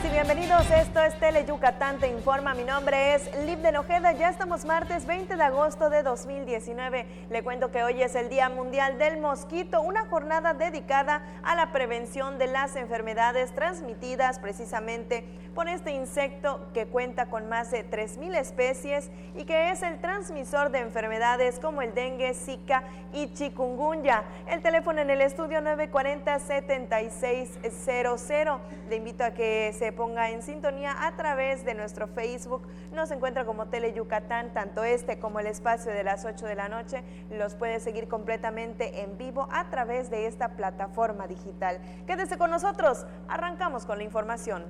y bienvenidos. Esto es Tele Yucatán Te Informa. Mi nombre es Liv de Ojeda. Ya estamos martes 20 de agosto de 2019. Le cuento que hoy es el Día Mundial del Mosquito, una jornada dedicada a la prevención de las enfermedades transmitidas precisamente por este insecto que cuenta con más de 3,000 especies y que es el transmisor de enfermedades como el dengue, zika y chikungunya. El teléfono en el estudio 940-7600. Le invito a que se ponga en sintonía a través de nuestro Facebook. Nos encuentra como Tele Yucatán, tanto este como el espacio de las 8 de la noche. Los puede seguir completamente en vivo a través de esta plataforma digital. Quédese con nosotros, arrancamos con la información.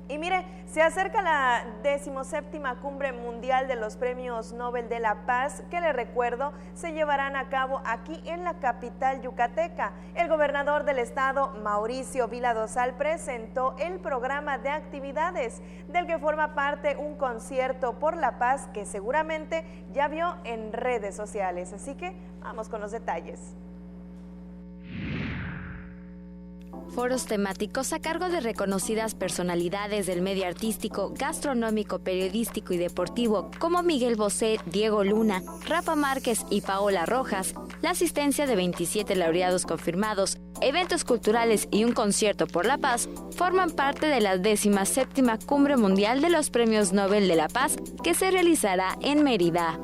Y mire, se acerca la 17ª Cumbre Mundial de los Premios Nobel de la Paz, que le recuerdo, se llevarán a cabo aquí en la capital yucateca. El gobernador del estado, Mauricio Vila Dosal, presentó el programa de actividades, del que forma parte un concierto por la paz que seguramente ya vio en redes sociales. Así que vamos con los detalles. Foros temáticos a cargo de reconocidas personalidades del medio artístico, gastronómico, periodístico y deportivo como Miguel Bosé, Diego Luna, Rafa Márquez y Paola Rojas, la asistencia de 27 laureados confirmados, eventos culturales y un concierto por la paz forman parte de la 17ª Cumbre Mundial de los Premios Nobel de la Paz que se realizará en Mérida.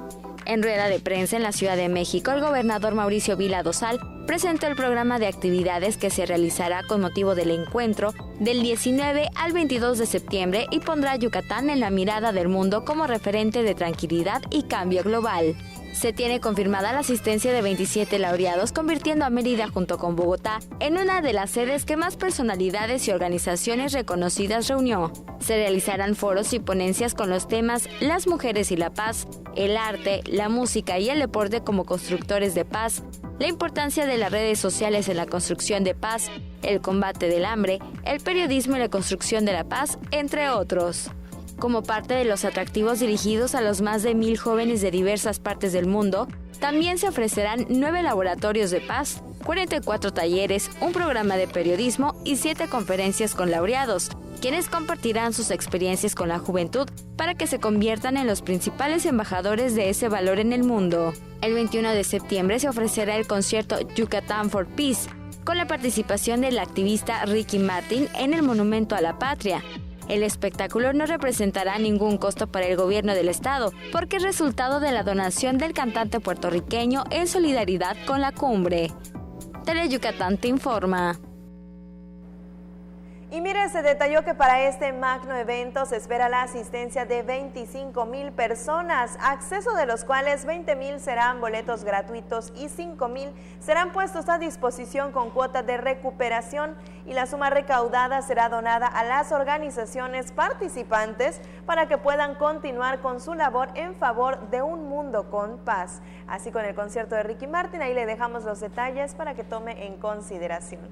En rueda de prensa en la Ciudad de México, el gobernador Mauricio Vila Dosal presentó el programa de actividades que se realizará con motivo del encuentro del 19 al 22 de septiembre y pondrá a Yucatán en la mirada del mundo como referente de tranquilidad y cambio global. Se tiene confirmada la asistencia de 27 laureados, convirtiendo a Mérida junto con Bogotá en una de las sedes que más personalidades y organizaciones reconocidas reunió. Se realizarán foros y ponencias con los temas Las mujeres y la paz, el arte, la música y el deporte como constructores de paz, la importancia de las redes sociales en la construcción de paz, el combate del hambre, el periodismo y la construcción de la paz, entre otros. Como parte de los atractivos dirigidos a los más de 1,000 jóvenes de diversas partes del mundo, también se ofrecerán 9 laboratorios de paz, 44 talleres, un programa de periodismo y 7 conferencias con laureados, quienes compartirán sus experiencias con la juventud para que se conviertan en los principales embajadores de ese valor en el mundo. El 21 de septiembre se ofrecerá el concierto Yucatán for Peace, con la participación del activista Ricky Martin en el Monumento a la Patria. El espectáculo no representará ningún costo para el gobierno del estado, porque es resultado de la donación del cantante puertorriqueño en solidaridad con la cumbre. Tele Yucatán Te Informa. Y mire, se detalló que para este magno evento se espera la asistencia de 25,000 personas, acceso de los cuales 20,000 serán boletos gratuitos y 5,000 serán puestos a disposición con cuota de recuperación, y la suma recaudada será donada a las organizaciones participantes para que puedan continuar con su labor en favor de un mundo con paz. Así con el concierto de Ricky Martin, ahí le dejamos los detalles para que tome en consideración.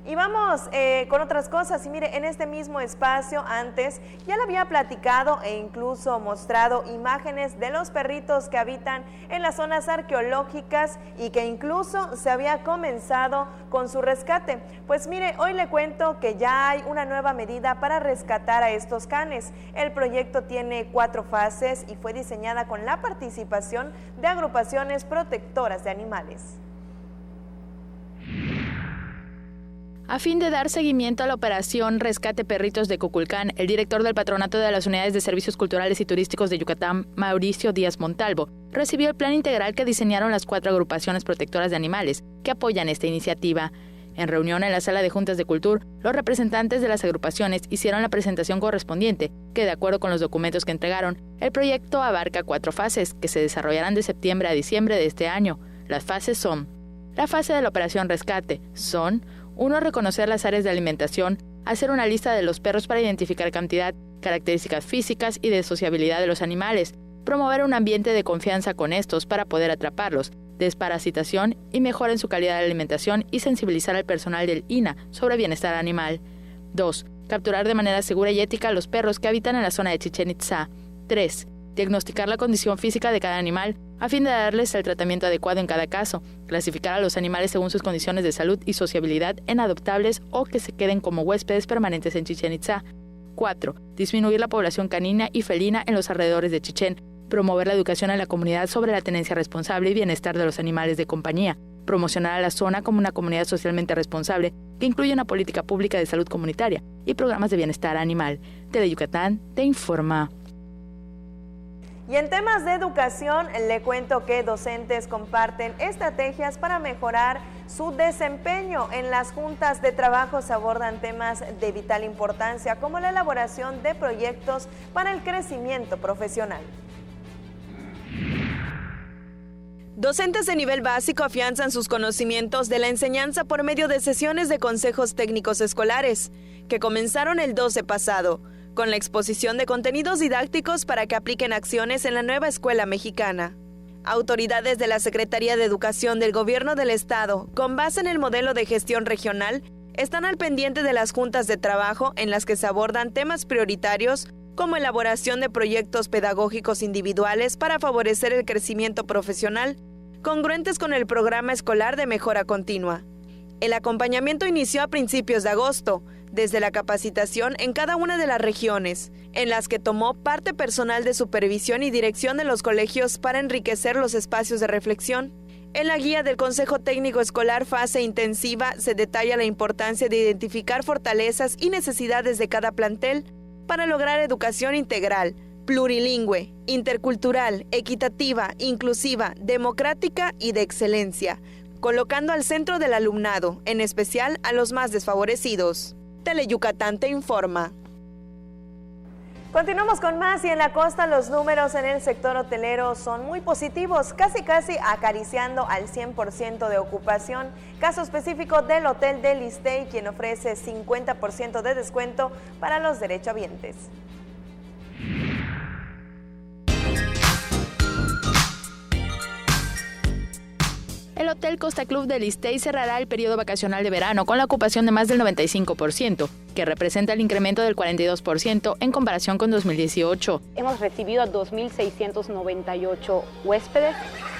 Y vamos con otras cosas. Y mire, en este mismo espacio antes ya le había platicado e incluso mostrado imágenes de los perritos que habitan en las zonas arqueológicas y que incluso se había comenzado con su rescate. Pues mire, hoy le cuento que ya hay una nueva medida para rescatar a estos canes. El proyecto tiene 4 fases y fue diseñada con la participación de agrupaciones protectoras de animales. A fin de dar seguimiento a la operación Rescate Perritos de Cuculcán, el director del Patronato de las Unidades de Servicios Culturales y Turísticos de Yucatán, Mauricio Díaz Montalvo, recibió el plan integral que diseñaron las 4 agrupaciones protectoras de animales que apoyan esta iniciativa. En reunión en la Sala de Juntas de Cultura, los representantes de las agrupaciones hicieron la presentación correspondiente, que de acuerdo con los documentos que entregaron, el proyecto abarca 4 fases que se desarrollarán de septiembre a diciembre de este año. Las fases son: la fase de la operación Rescate son 1. Reconocer las áreas de alimentación, hacer una lista de los perros para identificar cantidad, características físicas y de sociabilidad de los animales, promover un ambiente de confianza con estos para poder atraparlos, desparasitación y mejora en su calidad de alimentación y sensibilizar al personal del INAH sobre bienestar animal. 2. Capturar de manera segura y ética a los perros que habitan en la zona de Chichén Itzá. 3. Diagnosticar la condición física de cada animal a fin de darles el tratamiento adecuado en cada caso, clasificar a los animales según sus condiciones de salud y sociabilidad en adoptables o que se queden como huéspedes permanentes en Chichén Itzá. 4. Disminuir la población canina y felina en los alrededores de Chichén. Promover la educación en la comunidad sobre la tenencia responsable y bienestar de los animales de compañía. Promocionar a la zona como una comunidad socialmente responsable que incluye una política pública de salud comunitaria y programas de bienestar animal. Teleyucatán te informa. Y en temas de educación, le cuento que docentes comparten estrategias para mejorar su desempeño. En las juntas de trabajo se abordan temas de vital importancia como la elaboración de proyectos para el crecimiento profesional. Docentes de nivel básico afianzan sus conocimientos de la enseñanza por medio de sesiones de consejos técnicos escolares, que comenzaron el 12 pasado, con la exposición de contenidos didácticos para que apliquen acciones en la nueva escuela mexicana. Autoridades de la Secretaría de Educación del Gobierno del Estado, con base en el modelo de gestión regional, están al pendiente de las juntas de trabajo en las que se abordan temas prioritarios como elaboración de proyectos pedagógicos individuales para favorecer el crecimiento profesional, congruentes con el programa escolar de mejora continua. El acompañamiento inició a principios de agosto, desde la capacitación en cada una de las regiones, en las que tomó parte personal de supervisión y dirección de los colegios para enriquecer los espacios de reflexión. En la guía del Consejo Técnico Escolar Fase Intensiva se detalla la importancia de identificar fortalezas y necesidades de cada plantel para lograr educación integral, plurilingüe, intercultural, equitativa, inclusiva, democrática y de excelencia, colocando al centro del alumnado, en especial a los más desfavorecidos. Teleyucatán te informa. Continuamos con más y en la costa los números en el sector hotelero son muy positivos, casi acariciando al 100% de ocupación. Caso específico del Hotel del Issstey, quien ofrece 50% de descuento para los derechohabientes. El Hotel Costa Club del Issstey cerrará el periodo vacacional de verano con la ocupación de más del 95%, que representa el incremento del 42% en comparación con 2018. Hemos recibido a 2.698 huéspedes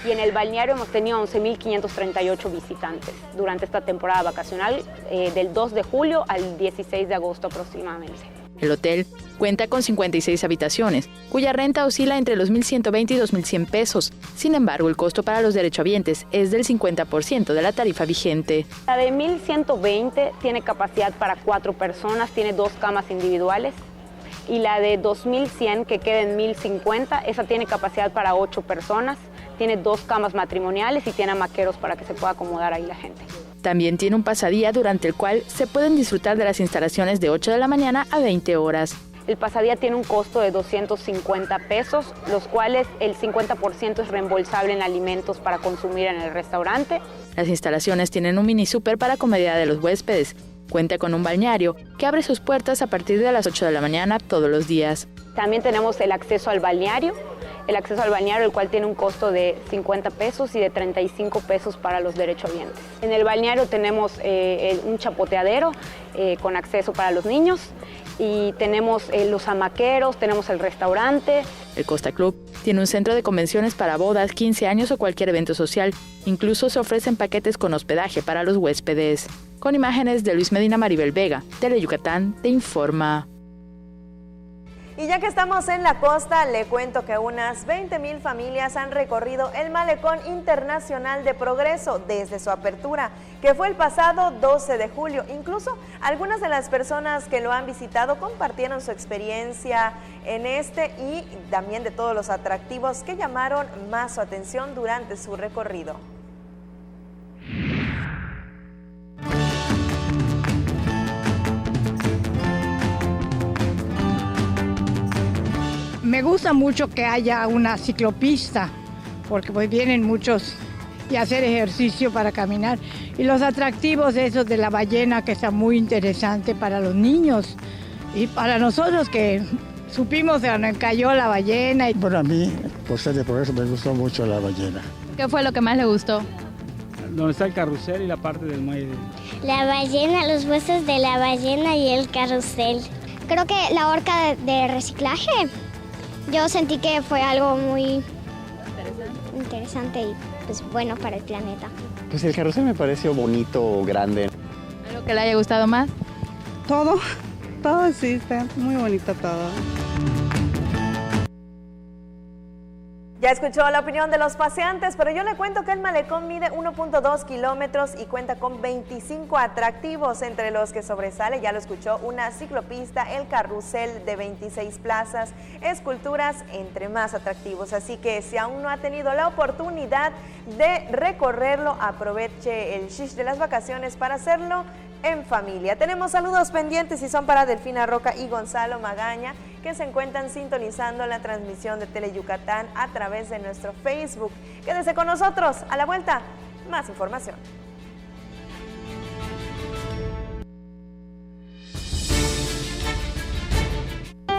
y en el balneario hemos tenido 11.538 visitantes durante esta temporada vacacional del 2 de julio al 16 de agosto aproximadamente. El hotel cuenta con 56 habitaciones, cuya renta oscila entre los 1.120 y 2.100 pesos. Sin embargo, el costo para los derechohabientes es del 50% de la tarifa vigente. La de 1.120 tiene capacidad para 4 personas, tiene 2 camas individuales. Y la de 2.100, que queda en 1.050, esa tiene capacidad para 8 personas, tiene 2 camas matrimoniales y tiene hamaqueros para que se pueda acomodar ahí la gente. También tiene un pasadía durante el cual se pueden disfrutar de las instalaciones de 8 de la mañana a 20 horas. El pasadía tiene un costo de 250 pesos, los cuales el 50% es reembolsable en alimentos para consumir en el restaurante. Las instalaciones tienen un mini súper para comodidad de los huéspedes. Cuenta con un balneario que abre sus puertas a partir de las 8 de la mañana todos los días. También tenemos el acceso al balneario, el cual tiene un costo de 50 pesos y de 35 pesos para los derechohabientes. En el balneario tenemos un chapoteadero con acceso para los niños y tenemos los hamaqueros, tenemos el restaurante. El Costa Club tiene un centro de convenciones para bodas, 15 años o cualquier evento social. Incluso se ofrecen paquetes con hospedaje para los huéspedes. Con imágenes de Luis Medina, Maribel Vega, Teleyucatán te informa. Y ya que estamos en la costa, le cuento que unas 20,000 familias han recorrido el Malecón Internacional de Progreso desde su apertura, que fue el pasado 12 de julio. Incluso algunas de las personas que lo han visitado compartieron su experiencia en y también de todos los atractivos que llamaron más su atención durante su recorrido. Me gusta mucho que haya una ciclopista, porque pues vienen muchos y hacer ejercicio para caminar. Y los atractivos esos de la ballena, que está muy interesante para los niños y para nosotros que supimos cuando cayó la ballena. Bueno, a mí, por ser de Progreso, me gustó mucho la ballena. ¿Qué fue lo que más le gustó? Donde está el carrusel y la parte del muelle. La ballena, los huesos de la ballena y el carrusel. Creo que la horca de reciclaje. Yo sentí que fue algo muy interesante y pues bueno para el planeta. Pues el carrusel me pareció bonito, grande. ¿Algo que le haya gustado más? Todo, todo, sí, está muy bonito todo. Ya escuchó la opinión de los paseantes, pero yo le cuento que el malecón mide 1.2 kilómetros y cuenta con 25 atractivos, entre los que sobresale, ya lo escuchó, una ciclopista, el carrusel de 26 plazas, esculturas, entre más atractivos. Así que si aún no ha tenido la oportunidad de recorrerlo, aproveche el shish de las vacaciones para hacerlo en familia. Tenemos saludos pendientes y son para Delfina Roca y Gonzalo Magaña, que se encuentran sintonizando la transmisión de Teleyucatán a través de nuestro Facebook. Quédese con nosotros, a la vuelta, más información.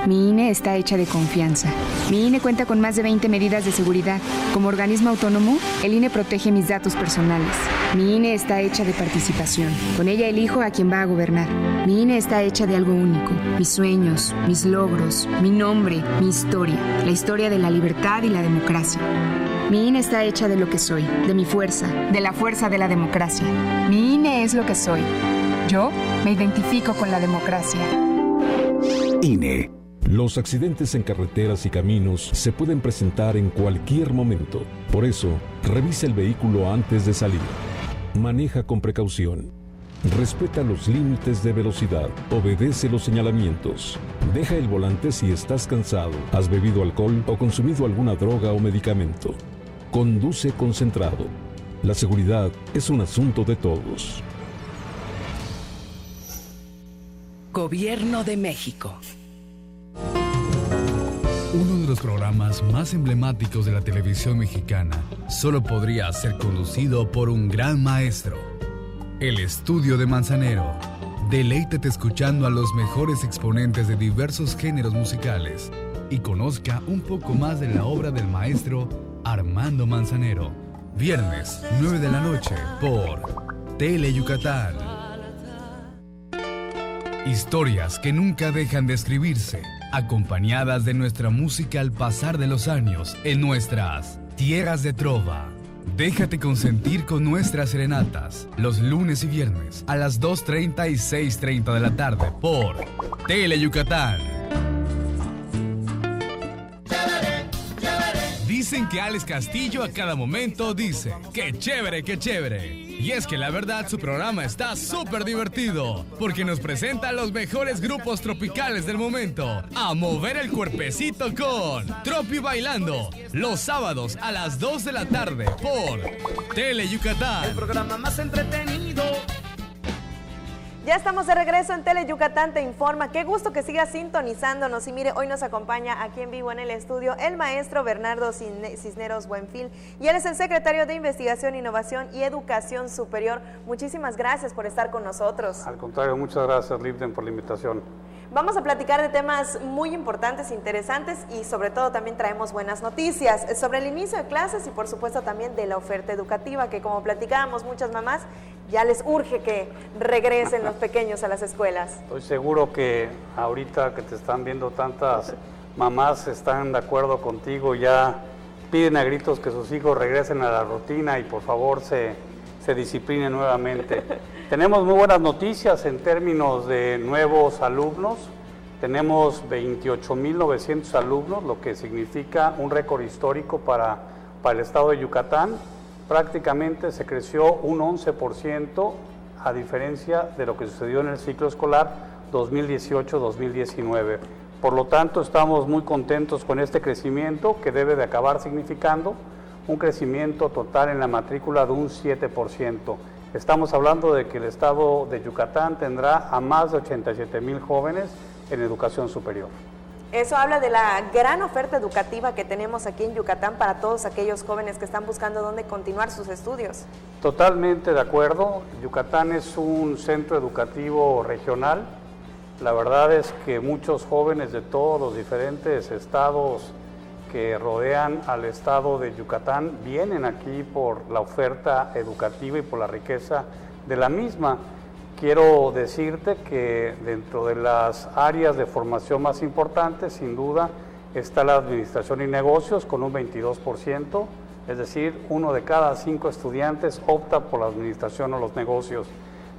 Mi INE está hecha de confianza. Mi INE cuenta con más de 20 medidas de seguridad. Como organismo autónomo, el INE protege mis datos personales. Mi INE está hecha de participación. Con ella elijo a quien va a gobernar. Mi INE está hecha de algo único. Mis sueños, mis logros, mi nombre, mi historia. La historia de la libertad y la democracia. Mi INE está hecha de lo que soy, de mi fuerza, de la fuerza de la democracia. Mi INE es lo que soy. Yo me identifico con la democracia. INE. Los accidentes en carreteras y caminos se pueden presentar en cualquier momento. Por eso, revisa el vehículo antes de salir. Maneja con precaución. Respeta los límites de velocidad. Obedece los señalamientos. Deja el volante si estás cansado, has bebido alcohol o consumido alguna droga o medicamento. Conduce concentrado. La seguridad es un asunto de todos. Gobierno de México. Uno de los programas más emblemáticos de la televisión mexicana solo podría ser conducido por un gran maestro. El Estudio de Manzanero. Deleítate escuchando a los mejores exponentes de diversos géneros musicales y conozca un poco más de la obra del maestro Armando Manzanero. Viernes, 9 de la noche, por Teleyucatán. Historias que nunca dejan de escribirse, acompañadas de nuestra música al pasar de los años en nuestras tierras de trova. Déjate consentir con nuestras serenatas, los lunes y viernes a las 2:30 y 6:30 de la tarde por Teleyucatán. Dicen que Alex Castillo a cada momento dice, ¡qué chévere, qué chévere! Y es que la verdad su programa está súper divertido, porque nos presenta a los mejores grupos tropicales del momento, a mover el cuerpecito con Tropi Bailando, los sábados a las 2 de la tarde por Teleyucatán. El programa más entretenido. Ya estamos de regreso en Teleyucatán Te Informa. Qué gusto que sigas sintonizándonos. Y mire, hoy nos acompaña aquí en vivo en el estudio el maestro Bernardo Cisneros Buenfil. Y él es el secretario de Investigación, Innovación y Educación Superior. Muchísimas gracias por estar con nosotros. Al contrario, muchas gracias, Libden, por la invitación. Vamos a platicar de temas muy importantes, interesantes y sobre todo también traemos buenas noticias sobre el inicio de clases y por supuesto también de la oferta educativa, que como platicábamos muchas mamás, ya les urge que regresen los pequeños a las escuelas. Estoy seguro que ahorita que te están viendo tantas mamás están de acuerdo contigo, ya piden a gritos que sus hijos regresen a la rutina y por favor se disciplinen nuevamente. Tenemos muy buenas noticias en términos de nuevos alumnos. Tenemos 28,900 alumnos, lo que significa un récord histórico para el estado de Yucatán. Prácticamente se creció un 11% a diferencia de lo que sucedió en el ciclo escolar 2018-2019. Por lo tanto, estamos muy contentos con este crecimiento que debe de acabar significando un crecimiento total en la matrícula de un 7%. Estamos hablando de que el estado de Yucatán tendrá a más de 87,000 jóvenes en educación superior. Eso habla de la gran oferta educativa que tenemos aquí en Yucatán para todos aquellos jóvenes que están buscando dónde continuar sus estudios. Totalmente de acuerdo. Yucatán es un centro educativo regional. La verdad es que muchos jóvenes de todos los diferentes estados que rodean al estado de Yucatán vienen aquí por la oferta educativa y por la riqueza de la misma. Quiero decirte que dentro de las áreas de formación más importantes, sin duda, está la administración y negocios con un 22%, es decir, 1 de cada 5 estudiantes opta por la administración o los negocios.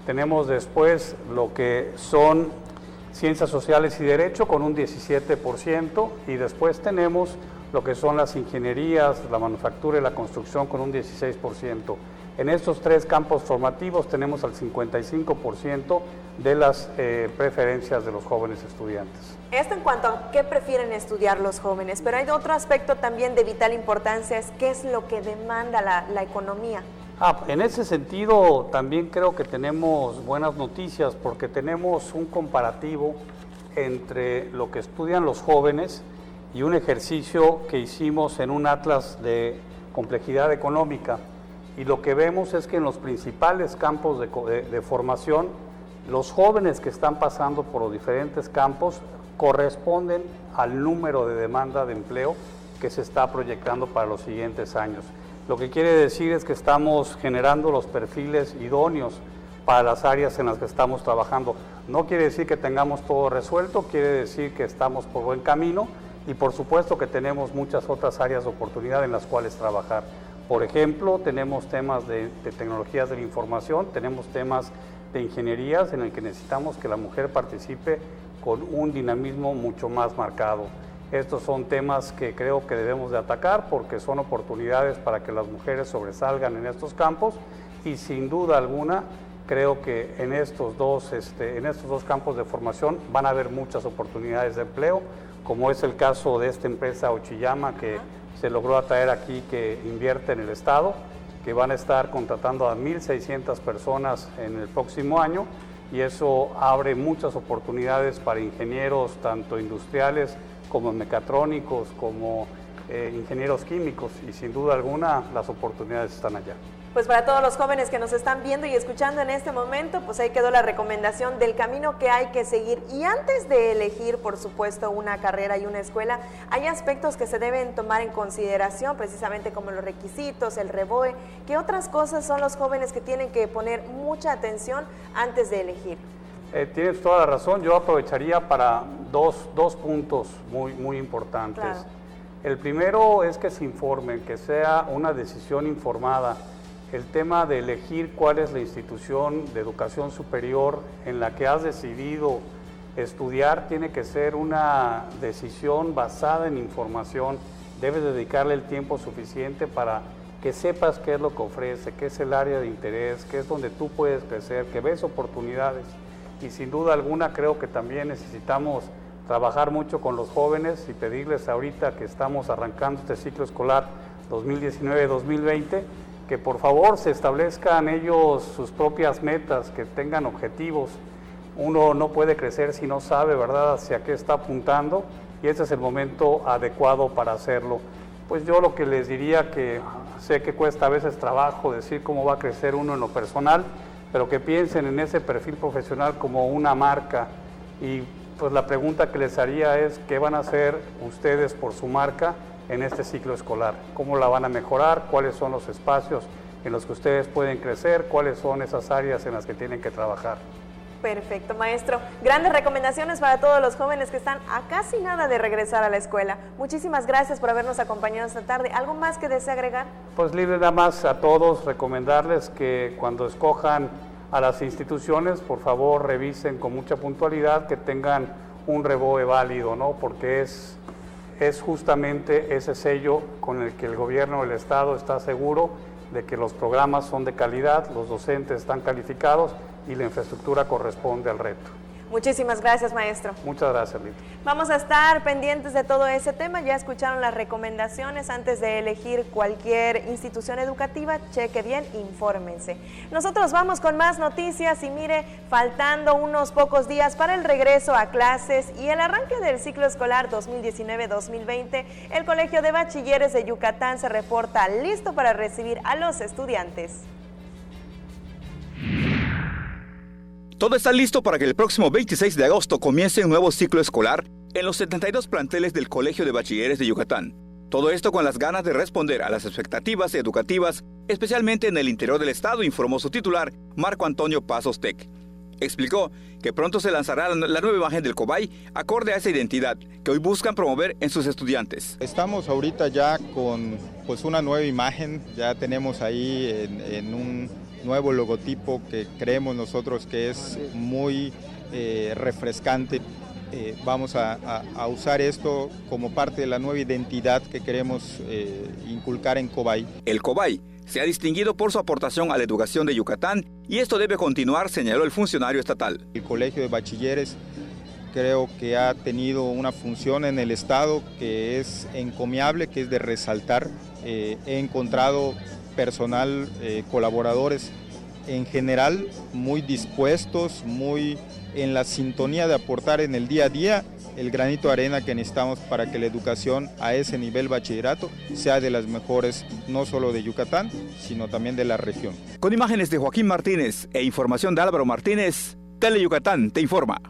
Tenemos después lo que son Ciencias Sociales y Derecho con un 17%, y después tenemos lo que son las ingenierías, la manufactura y la construcción con un 16%. En estos tres campos formativos tenemos al 55% de las preferencias de los jóvenes estudiantes. Esto en cuanto a qué prefieren estudiar los jóvenes, pero hay otro aspecto también de vital importancia, es qué es lo que demanda la economía. En ese sentido también creo que tenemos buenas noticias, porque tenemos un comparativo entre lo que estudian los jóvenes y un ejercicio que hicimos en un atlas de complejidad económica, y lo que vemos es que en los principales campos de formación, los jóvenes que están pasando por los diferentes campos corresponden al número de demanda de empleo que se está proyectando para los siguientes años. Lo que quiere decir es que estamos generando los perfiles idóneos para las áreas en las que estamos trabajando. No quiere decir que tengamos todo resuelto, quiere decir que estamos por buen camino, y por supuesto que tenemos muchas otras áreas de oportunidad en las cuales trabajar. Por ejemplo, tenemos temas de tecnologías de la información, tenemos temas de ingenierías en el que necesitamos que la mujer participe con un dinamismo mucho más marcado. Estos son temas que creo que debemos de atacar, porque son oportunidades para que las mujeres sobresalgan en estos campos, y sin duda alguna creo que en estos dos campos de formación van a haber muchas oportunidades de empleo, como es el caso de esta empresa Ochiyama, que se logró atraer aquí, que invierte en el Estado, que van a estar contratando a 1,600 personas en el próximo año, y eso abre muchas oportunidades para ingenieros, tanto industriales como mecatrónicos, como ingenieros químicos, y sin duda alguna las oportunidades están allá. Pues para todos los jóvenes que nos están viendo y escuchando en este momento, pues ahí quedó la recomendación del camino que hay que seguir. Y antes de elegir, por supuesto, una carrera y una escuela, hay aspectos que se deben tomar en consideración, precisamente como los requisitos, el REBOE. ¿Qué otras cosas son los jóvenes que tienen que poner mucha atención antes de elegir? Tienes toda la razón. Yo aprovecharía para dos puntos muy importantes. Claro. El primero es que se informen, que sea una decisión informada. El tema de elegir cuál es la institución de educación superior en la que has decidido estudiar tiene que ser una decisión basada en información. Debes dedicarle el tiempo suficiente para que sepas qué es lo que ofrece, qué es el área de interés, qué es donde tú puedes crecer, que ves oportunidades. Y sin duda alguna creo que también necesitamos trabajar mucho con los jóvenes y pedirles ahorita que estamos arrancando este ciclo escolar 2019-2020, que por favor se establezcan ellos sus propias metas, que tengan objetivos. Uno no puede crecer si no sabe, ¿verdad?, hacia qué está apuntando, y ese es el momento adecuado para hacerlo. Pues yo lo que les diría, que sé que cuesta a veces trabajo decir cómo va a crecer uno en lo personal, pero que piensen en ese perfil profesional como una marca, y pues la pregunta que les haría es ¿qué van a hacer ustedes por su marca en este ciclo escolar? ¿Cómo la van a mejorar? ¿Cuáles son los espacios en los que ustedes pueden crecer? ¿Cuáles son esas áreas en las que tienen que trabajar? Perfecto, maestro. Grandes recomendaciones para todos los jóvenes que están a casi nada de regresar a la escuela. Muchísimas gracias por habernos acompañado esta tarde. ¿Algo más que desee agregar? Pues libre nada más a todos recomendarles que cuando escojan a las instituciones, por favor revisen con mucha puntualidad que tengan un REBOE válido, ¿no? Porque es justamente ese sello con el que el gobierno del Estado está seguro de que los programas son de calidad, los docentes están calificados y la infraestructura corresponde al reto. Muchísimas gracias, maestro. Muchas gracias, Lito. Vamos a estar pendientes de todo ese tema. Ya escucharon las recomendaciones. Antes de elegir cualquier institución educativa, cheque bien, infórmense. Nosotros vamos con más noticias y mire, faltando unos pocos días para el regreso a clases y el arranque del ciclo escolar 2019-2020, el Colegio de Bachilleres de Yucatán se reporta listo para recibir a los estudiantes. Todo está listo para que el próximo 26 de agosto comience un nuevo ciclo escolar en los 72 planteles del Colegio de Bachilleres de Yucatán. Todo esto con las ganas de responder a las expectativas educativas, especialmente en el interior del estado, informó su titular, Marco Antonio Pasos Tec. Explicó que pronto se lanzará la nueva imagen del Cobay acorde a esa identidad que hoy buscan promover en sus estudiantes. Estamos ahorita ya con una nueva imagen, ya tenemos ahí en un nuevo logotipo que creemos nosotros que es muy refrescante. Vamos a usar esto como parte de la nueva identidad que queremos inculcar en Cobay. El Cobay se ha distinguido por su aportación a la educación de Yucatán y esto debe continuar, señaló el funcionario estatal. El Colegio de Bachilleres creo que ha tenido una función en el Estado que es encomiable, que es de resaltar. He encontrado personal, colaboradores en general muy dispuestos, muy en la sintonía de aportar en el día a día el granito de arena que necesitamos para que la educación a ese nivel bachillerato sea de las mejores, no solo de Yucatán, sino también de la región. Con imágenes de Joaquín Martínez e información de Álvaro Martínez, Tele Yucatán te informa.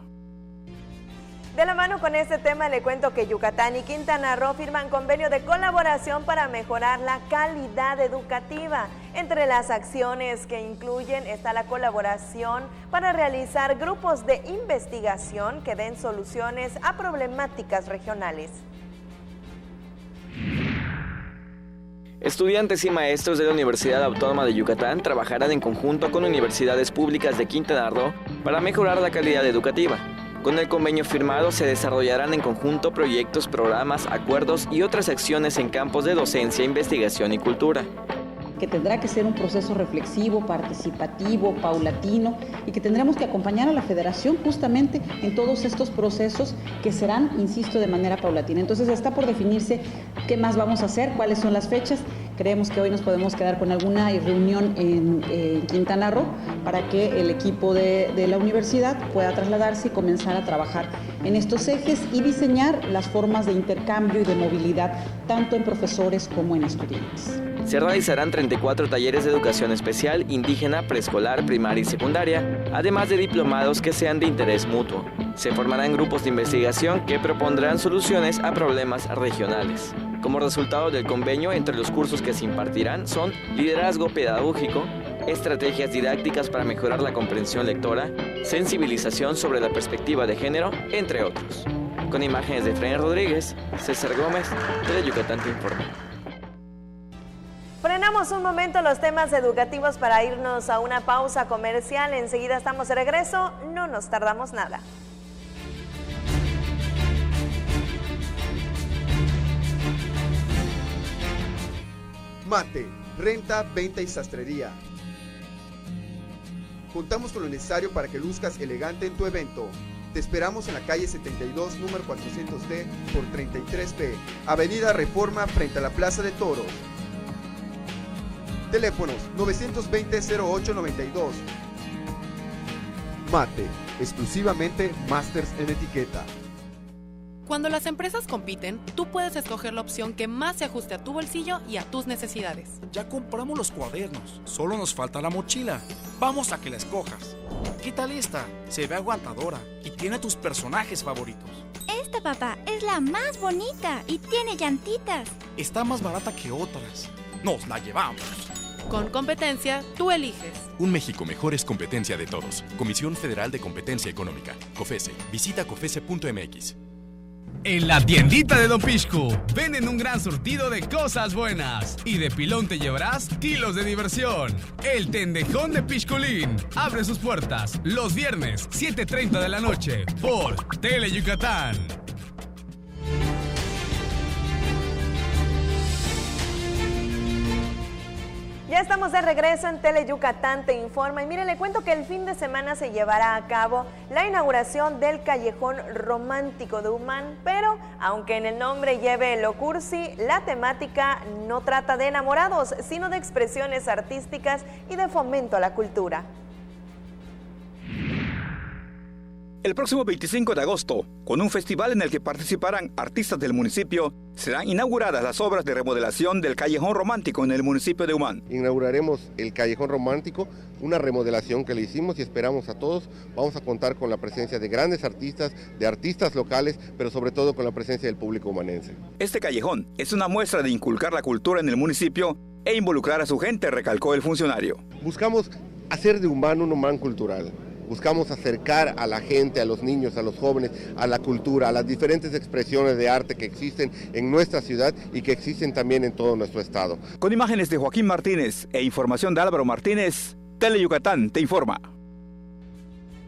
De la mano con este tema le cuento que Yucatán y Quintana Roo firman convenio de colaboración para mejorar la calidad educativa. Entre las acciones que incluyen está la colaboración para realizar grupos de investigación que den soluciones a problemáticas regionales. Estudiantes y maestros de la Universidad Autónoma de Yucatán trabajarán en conjunto con universidades públicas de Quintana Roo para mejorar la calidad educativa. Con el convenio firmado se desarrollarán en conjunto proyectos, programas, acuerdos y otras acciones en campos de docencia, investigación y cultura. Que tendrá que ser un proceso reflexivo, participativo, paulatino y que tendremos que acompañar a la federación justamente en todos estos procesos que serán, insisto, de manera paulatina. Entonces está por definirse qué más vamos a hacer, cuáles son las fechas. Creemos que hoy nos podemos quedar con alguna reunión en Quintana Roo para que el equipo de la universidad pueda trasladarse y comenzar a trabajar en estos ejes y diseñar las formas de intercambio y de movilidad tanto en profesores como en estudiantes. Se realizarán 34 talleres de educación especial, indígena, preescolar, primaria y secundaria, además de diplomados que sean de interés mutuo. Se formarán grupos de investigación que propondrán soluciones a problemas regionales. Como resultado del convenio, entre los cursos que se impartirán son liderazgo pedagógico, estrategias didácticas para mejorar la comprensión lectora, sensibilización sobre la perspectiva de género, entre otros. Con imágenes de Efraín Rodríguez, César Gómez, de Yucatán te informa. Frenamos un momento los temas educativos para irnos a una pausa comercial. Enseguida estamos de regreso, no nos tardamos nada. Mate, renta, venta y sastrería. Contamos con lo necesario para que luzcas elegante en tu evento. Te esperamos en la calle 72, número 400D por 33B, Avenida Reforma frente a la Plaza de Toros. Teléfonos 920-0892. Mate, exclusivamente Masters en etiqueta. Cuando las empresas compiten, tú puedes escoger la opción que más se ajuste a tu bolsillo y a tus necesidades. Ya compramos los cuadernos, solo nos falta la mochila. Vamos a que la escojas. ¿Qué tal esta? Se ve aguantadora y tiene tus personajes favoritos. Esta, papá, es la más bonita y tiene llantitas. Está más barata que otras. Nos la llevamos. Con competencia, tú eliges. Un México mejor es competencia de todos. Comisión Federal de Competencia Económica. COFESE. Visita COFESE.mx. En la tiendita de Don Pixcu venden un gran surtido de cosas buenas y de pilón te llevarás kilos de diversión. El Tendejón de Pixculín abre sus puertas los viernes 7:30 de la noche por Tele Yucatán. Ya estamos de regreso en Tele Yucatán te informa y mire, le cuento que el fin de semana se llevará a cabo la inauguración del Callejón Romántico de Humán, pero aunque en el nombre lleve lo cursi, la temática no trata de enamorados, sino de expresiones artísticas y de fomento a la cultura. El próximo 25 de agosto, con un festival en el que participarán artistas del municipio, serán inauguradas las obras de remodelación del Callejón Romántico en el municipio de Humán. Inauguraremos el Callejón Romántico, una remodelación que le hicimos y esperamos a todos. Vamos a contar con la presencia de grandes artistas, de artistas locales, pero sobre todo con la presencia del público humanense. Este callejón es una muestra de inculcar la cultura en el municipio e involucrar a su gente, recalcó el funcionario. Buscamos hacer de Humán un Humán cultural. Buscamos acercar a la gente, a los niños, a los jóvenes, a la cultura, a las diferentes expresiones de arte que existen en nuestra ciudad y que existen también en todo nuestro estado. Con imágenes de Joaquín Martínez e información de Álvaro Martínez, Tele Yucatán te informa.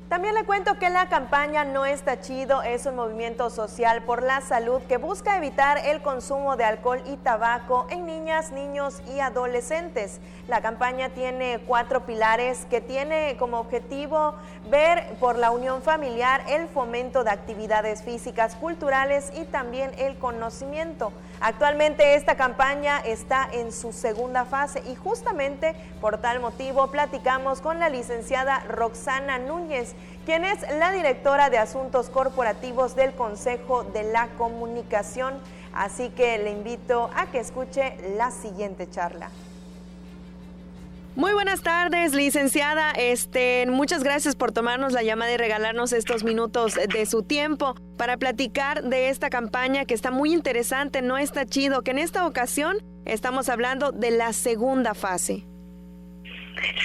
También le cuento que la campaña No Está Chido es un movimiento social por la salud que busca evitar el consumo de alcohol y tabaco en niñas, niños y adolescentes. La campaña tiene 4 pilares que tiene como objetivo ver por la unión familiar, el fomento de actividades físicas, culturales y también el conocimiento. Actualmente esta campaña está en su segunda fase y justamente por tal motivo platicamos con la licenciada Roxana Núñez, quien es la directora de Asuntos Corporativos del Consejo de la Comunicación. Así que le invito a que escuche la siguiente charla. Muy buenas tardes, licenciada. Muchas gracias por tomarnos la llamada y regalarnos estos minutos de su tiempo para platicar de esta campaña que está muy interesante, No Está Chido, que en esta ocasión estamos hablando de la segunda fase.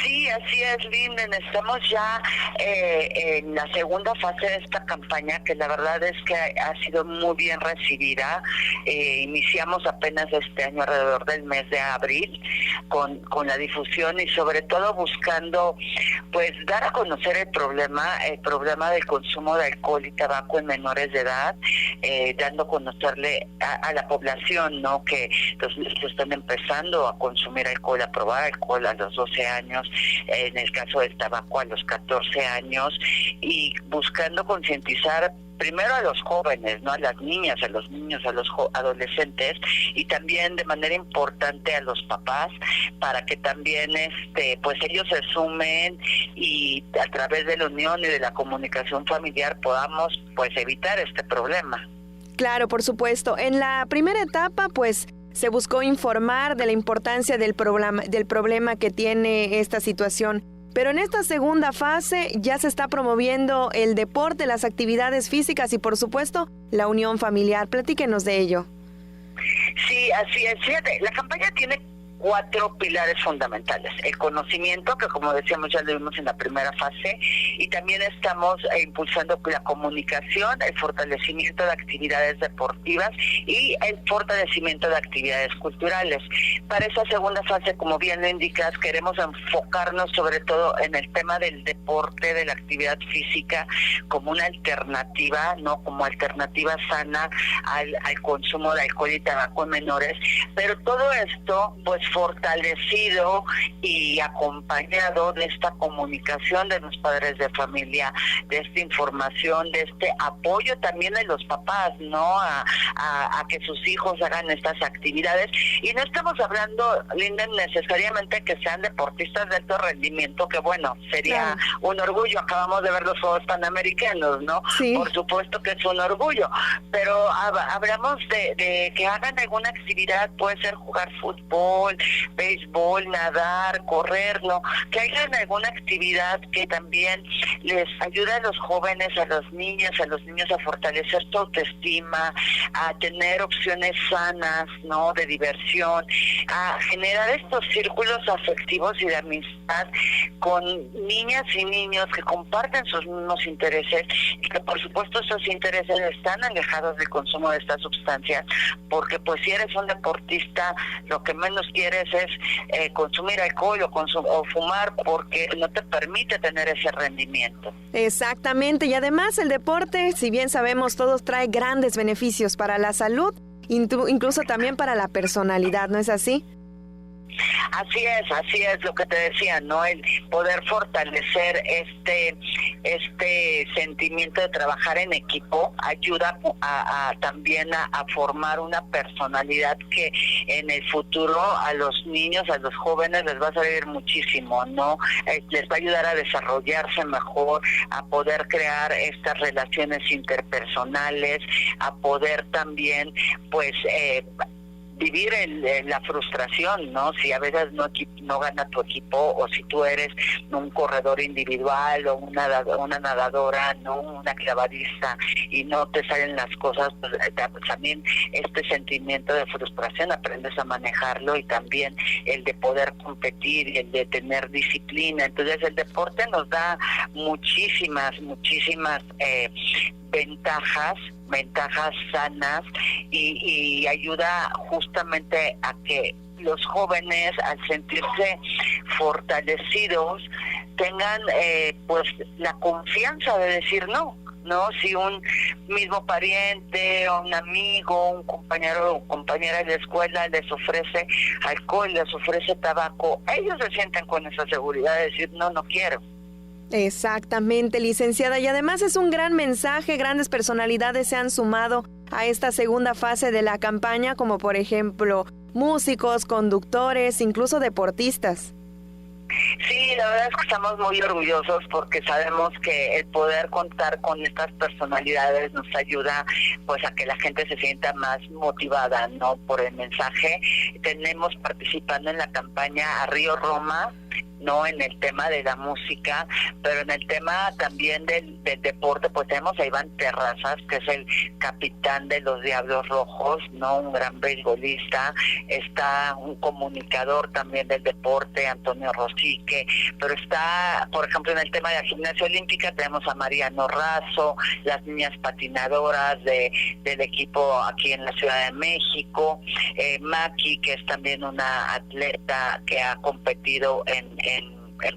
Sí, así es, Linden. Estamos ya en la segunda fase de esta campaña, que la verdad es que ha sido muy bien recibida. Iniciamos apenas este año, alrededor del mes de abril, con la difusión y sobre todo buscando, pues, dar a conocer el problema del consumo de alcohol y tabaco en menores de edad, dando a conocerle a la población, ¿no?, que los niños están empezando a consumir alcohol, a probar alcohol a los 12 años, en el caso del tabaco a los 14 años, y buscando concientizar primero a los jóvenes, ¿no?, a las niñas, a los niños, a los adolescentes, y también de manera importante a los papás, para que también pues ellos se sumen y a través de la unión y de la comunicación familiar podamos, pues, evitar este problema. Claro, por supuesto. En la primera etapa, pues, se buscó informar de la importancia del problema que tiene esta situación. Pero en esta segunda fase ya se está promoviendo el deporte, las actividades físicas y, por supuesto, la unión familiar. Platíquenos de ello. Sí, así es. Fíjate, la campaña tiene 4 pilares fundamentales. El conocimiento, que como decíamos ya lo vimos en la primera fase, y también estamos impulsando la comunicación, el fortalecimiento de actividades deportivas y el fortalecimiento de actividades culturales. Para esa segunda fase, como bien lo indicas, queremos enfocarnos sobre todo en el tema del deporte, de la actividad física, como una alternativa, ¿no?, como alternativa sana al consumo de alcohol y tabaco en menores, pero todo esto, pues, fortalecido y acompañado de esta comunicación de los padres de familia, de esta información, de este apoyo también de los papás, ¿no?, a que sus hijos hagan estas actividades. Y no estamos hablando, Linden, necesariamente que sean deportistas de alto rendimiento, que bueno, sería un orgullo. Acabamos de ver los Juegos Panamericanos, ¿no? Sí. Por supuesto que es un orgullo, pero hablamos de que hagan alguna actividad, puede ser jugar fútbol, béisbol, nadar, correr, ¿no?, que hagan alguna actividad que también les ayude a los jóvenes, a los niños a fortalecer su autoestima, a tener opciones sanas, ¿no?, de diversión, a generar estos círculos afectivos y de amistad con niñas y niños que comparten sus mismos intereses y que por supuesto esos intereses están alejados del consumo de estas sustancias, porque pues si eres un deportista lo que menos quieres es consumir alcohol o fumar, porque no te permite tener ese rendimiento. Exactamente, y además el deporte, si bien sabemos todos, trae grandes beneficios para la salud, incluso también para la personalidad, ¿no es así? Así es lo que te decía, ¿no? El poder fortalecer este sentimiento de trabajar en equipo ayuda también a formar una personalidad que en el futuro a los niños, a los jóvenes les va a servir muchísimo, ¿no? Les va a ayudar a desarrollarse mejor, a poder crear estas relaciones interpersonales, a poder también, pues, vivir la frustración, ¿no? Si a veces no gana tu equipo, o si tú eres un corredor individual o una nadadora, no una clavadista, y no te salen las cosas, pues también este sentimiento de frustración aprendes a manejarlo, y también el de poder competir y el de tener disciplina. Entonces el deporte nos da muchísimas ventajas sanas y ayuda justamente a que los jóvenes, al sentirse fortalecidos, tengan pues la confianza de decir no. ¿No? Si un mismo pariente o un amigo, un compañero o compañera de la escuela les ofrece alcohol, les ofrece tabaco, ellos se sienten con esa seguridad de decir no quiero. Exactamente, licenciada, y además es un gran mensaje. Grandes personalidades se han sumado a esta segunda fase de la campaña, como por ejemplo músicos, conductores, incluso deportistas. Sí, la verdad es que estamos muy orgullosos porque sabemos que el poder contar con estas personalidades nos ayuda pues a que la gente se sienta más motivada, ¿no? Por el mensaje. Tenemos participando en la campaña a Río Roma, no en el tema de la música, pero en el tema también del deporte, pues tenemos a Iván Terrazas, que es el capitán de los Diablos Rojos, no, un gran beisbolista. Está un comunicador también del deporte, Antonio Rosique, pero está, por ejemplo, en el tema de la gimnasia olímpica tenemos a Mariano Razo, las niñas patinadoras del equipo aquí en la Ciudad de México, Maki, que es también una atleta que ha competido en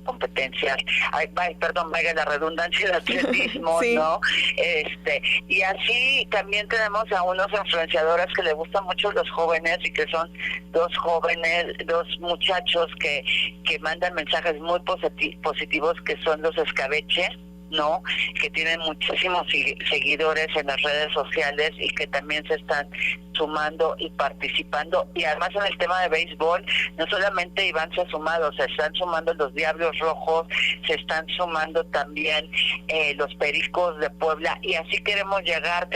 competencias, valga la redundancia, de atletismo, sí. ¿No? Y así también tenemos a unos influenciadores que le gustan mucho los jóvenes y que son dos muchachos que mandan mensajes muy positivos, que son los Escabeche, ¿no? Que tienen muchísimos seguidores en las redes sociales y que también se están sumando y participando. Y además en el tema de béisbol, no solamente Iván se ha sumado, se están sumando los Diablos Rojos, se están sumando también los Pericos de Puebla, y así queremos llegar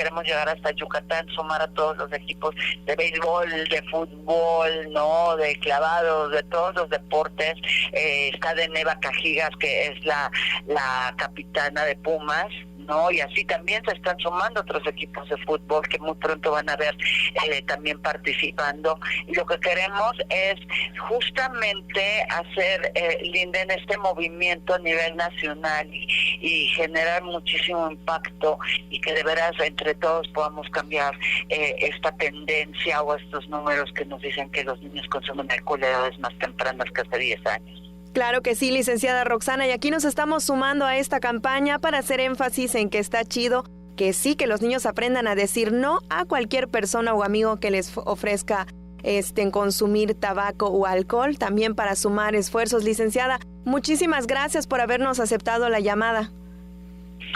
hasta Yucatán, sumar a todos los equipos de béisbol, de fútbol, ¿no? De clavados, de todos los deportes. Está de Neva Cajigas, que es la capitana de Pumas, ¿no? Y así también se están sumando otros equipos de fútbol que muy pronto van a ver también participando. Y lo que queremos es justamente hacer, Linda, en este movimiento a nivel nacional y generar muchísimo impacto, y que de veras entre todos podamos cambiar esta tendencia o estos números que nos dicen que los niños consumen alcohol a edades más tempranas que hace 10 años. Claro que sí, licenciada Roxana, y aquí nos estamos sumando a esta campaña para hacer énfasis en que está chido, que sí, que los niños aprendan a decir no a cualquier persona o amigo que les ofrezca consumir tabaco o alcohol, también para sumar esfuerzos. Licenciada, muchísimas gracias por habernos aceptado la llamada.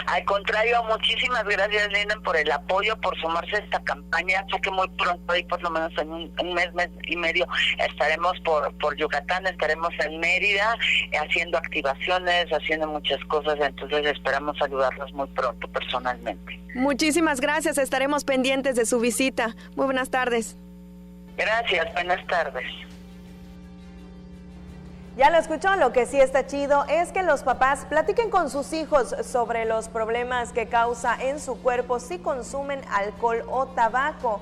Al contrario, muchísimas gracias, Linda, por el apoyo, por sumarse a esta campaña. Sé que muy pronto, y por lo menos en un mes y medio, estaremos por Yucatán, estaremos en Mérida, haciendo activaciones, haciendo muchas cosas, entonces esperamos saludarlos muy pronto personalmente. Muchísimas gracias, estaremos pendientes de su visita. Muy buenas tardes. Gracias, buenas tardes. Ya lo escuchó, lo que sí está chido es que los papás platiquen con sus hijos sobre los problemas que causa en su cuerpo si consumen alcohol o tabaco.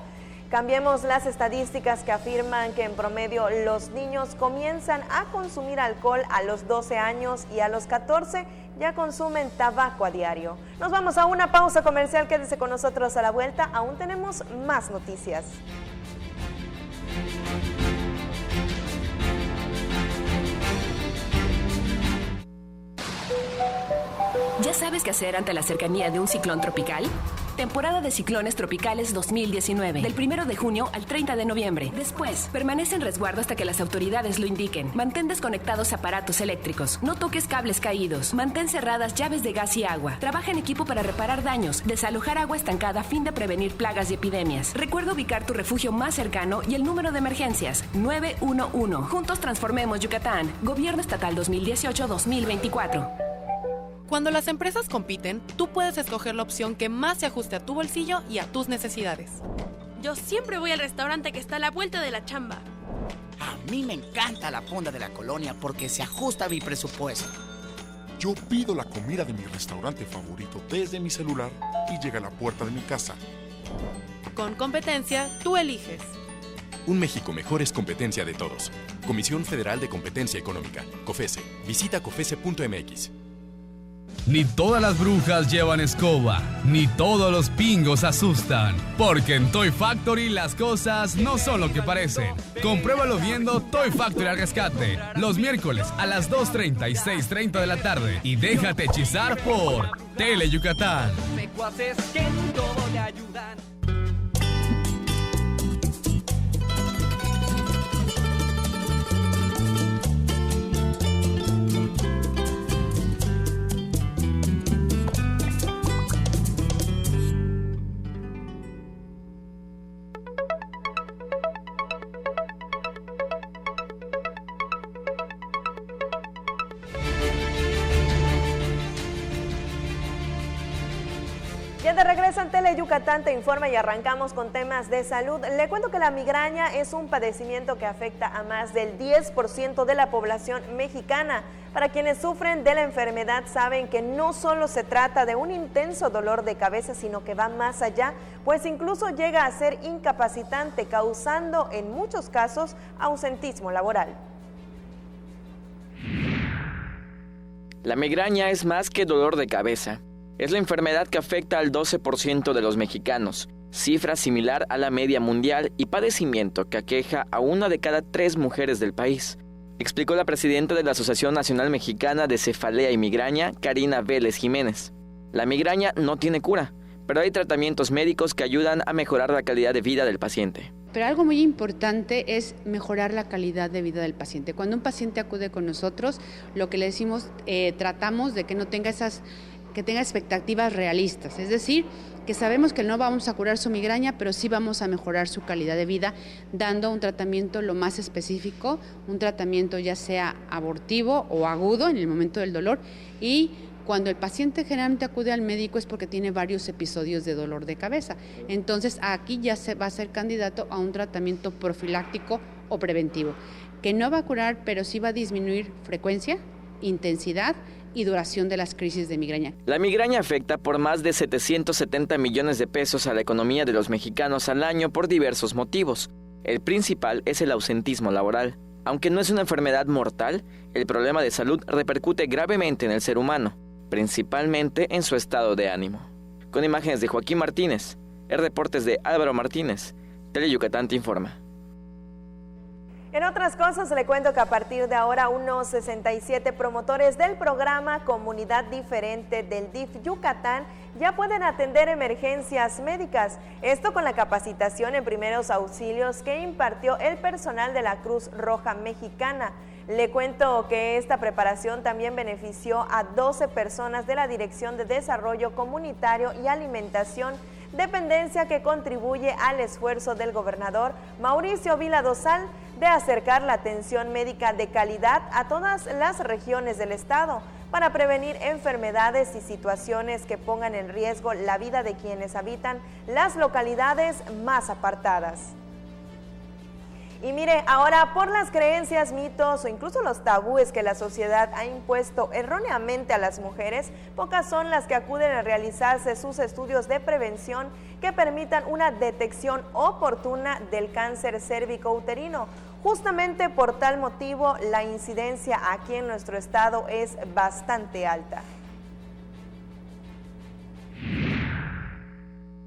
Cambiemos las estadísticas que afirman que en promedio los niños comienzan a consumir alcohol a los 12 años y a los 14 ya consumen tabaco a diario. Nos vamos a una pausa comercial, quédese con nosotros a la vuelta, aún tenemos más noticias. ¿Ya sabes qué hacer ante la cercanía de un ciclón tropical? Temporada de ciclones tropicales 2019, del 1 de junio al 30 de noviembre. Después, permanece en resguardo hasta que las autoridades lo indiquen. Mantén desconectados aparatos eléctricos. No toques cables caídos. Mantén cerradas llaves de gas y agua. Trabaja en equipo para reparar daños. Desalojar agua estancada a fin de prevenir plagas y epidemias. Recuerda ubicar tu refugio más cercano y el número de emergencias, 911. Juntos transformemos Yucatán. Gobierno Estatal 2018-2024. Cuando las empresas compiten, tú puedes escoger la opción que más se ajuste a tu bolsillo y a tus necesidades. Yo siempre voy al restaurante que está a la vuelta de la chamba. A mí me encanta la fonda de la colonia porque se ajusta a mi presupuesto. Yo pido la comida de mi restaurante favorito desde mi celular y llega a la puerta de mi casa. Con competencia, tú eliges. Un México mejor es competencia de todos. Comisión Federal de Competencia Económica, COFESE. Visita COFESE.mx. Ni todas las brujas llevan escoba, ni todos los pingos asustan. Porque en Toy Factory las cosas no son lo que parecen. Compruébalo viendo Toy Factory al rescate. Los miércoles a las 2:30 y 6:30 de la tarde. Y déjate hechizar por Tele Yucatán. Ya de regreso en Tele Yucatán te informa y arrancamos con temas de salud. Le cuento que la migraña es un padecimiento que afecta a más del 10% de la población mexicana. Para quienes sufren de la enfermedad saben que no solo se trata de un intenso dolor de cabeza, sino que va más allá, pues incluso llega a ser incapacitante, causando en muchos casos ausentismo laboral. La migraña es más que dolor de cabeza. Es la enfermedad que afecta al 12% de los mexicanos, cifra similar a la media mundial y padecimiento que aqueja a 1 de cada 3 mujeres del país, explicó la presidenta de la Asociación Nacional Mexicana de Cefalea y Migraña, Karina Vélez Jiménez. La migraña no tiene cura, pero hay tratamientos médicos que ayudan a mejorar la calidad de vida del paciente. Pero algo muy importante es mejorar la calidad de vida del paciente. Cuando un paciente acude con nosotros, lo que le decimos, tratamos de que no tenga que tenga expectativas realistas, es decir, que sabemos que no vamos a curar su migraña, pero sí vamos a mejorar su calidad de vida dando un tratamiento lo más específico, un tratamiento ya sea abortivo o agudo en el momento del dolor, y cuando el paciente generalmente acude al médico es porque tiene varios episodios de dolor de cabeza. Entonces aquí ya se va a ser candidato a un tratamiento profiláctico o preventivo, que no va a curar, pero sí va a disminuir frecuencia, intensidad y duración de las crisis de migraña. La migraña afecta por más de 770 millones de pesos a la economía de los mexicanos al año por diversos motivos. El principal es el ausentismo laboral. Aunque no es una enfermedad mortal, el problema de salud repercute gravemente en el ser humano, principalmente en su estado de ánimo. Con imágenes de Joaquín Martínez, el reporte es de Álvaro Martínez. Tele Yucatán te informa. En otras cosas, le cuento que a partir de ahora unos 67 promotores del programa Comunidad Diferente del DIF Yucatán ya pueden atender emergencias médicas. Esto con la capacitación en primeros auxilios que impartió el personal de la Cruz Roja Mexicana. Le cuento que esta preparación también benefició a 12 personas de la Dirección de Desarrollo Comunitario y Alimentación, dependencia que contribuye al esfuerzo del gobernador Mauricio Vila Dosal de acercar la atención médica de calidad a todas las regiones del estado para prevenir enfermedades y situaciones que pongan en riesgo la vida de quienes habitan las localidades más apartadas. Y mire, ahora por las creencias, mitos o incluso los tabúes que la sociedad ha impuesto erróneamente a las mujeres, pocas son las que acuden a realizarse sus estudios de prevención que permitan una detección oportuna del cáncer cérvico-uterino. Justamente por tal motivo, la incidencia aquí en nuestro estado es bastante alta.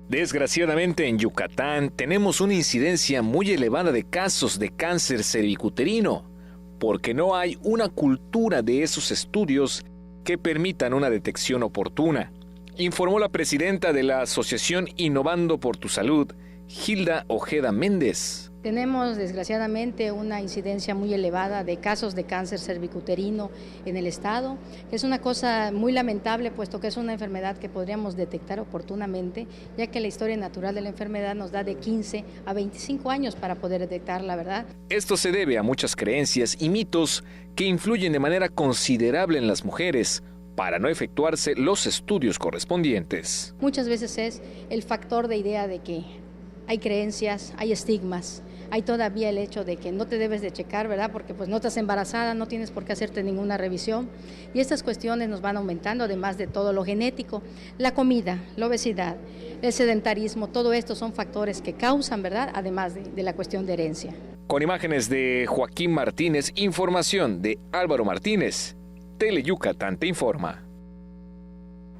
Desgraciadamente en Yucatán tenemos una incidencia muy elevada de casos de cáncer cervicuterino, porque no hay una cultura de esos estudios que permitan una detección oportuna, informó la presidenta de la Asociación Innovando por tu Salud, Hilda Ojeda Méndez. Tenemos desgraciadamente una incidencia muy elevada de casos de cáncer cervicuterino en el estado. Es una cosa muy lamentable, puesto que es una enfermedad que podríamos detectar oportunamente, ya que la historia natural de la enfermedad nos da de 15 a 25 años para poder detectarla, ¿verdad? Esto se debe a muchas creencias y mitos que influyen de manera considerable en las mujeres para no efectuarse los estudios correspondientes. Muchas veces es el factor de idea de que hay creencias, hay estigmas, hay todavía el hecho de que no te debes de checar, ¿verdad? Porque pues no estás embarazada, no tienes por qué hacerte ninguna revisión. Y estas cuestiones nos van aumentando, además de todo lo genético. La comida, la obesidad, el sedentarismo, todo esto son factores que causan, ¿verdad? Además de la cuestión de herencia. Con imágenes de Joaquín Martínez, información de Álvaro Martínez, Tele Yucatán te informa.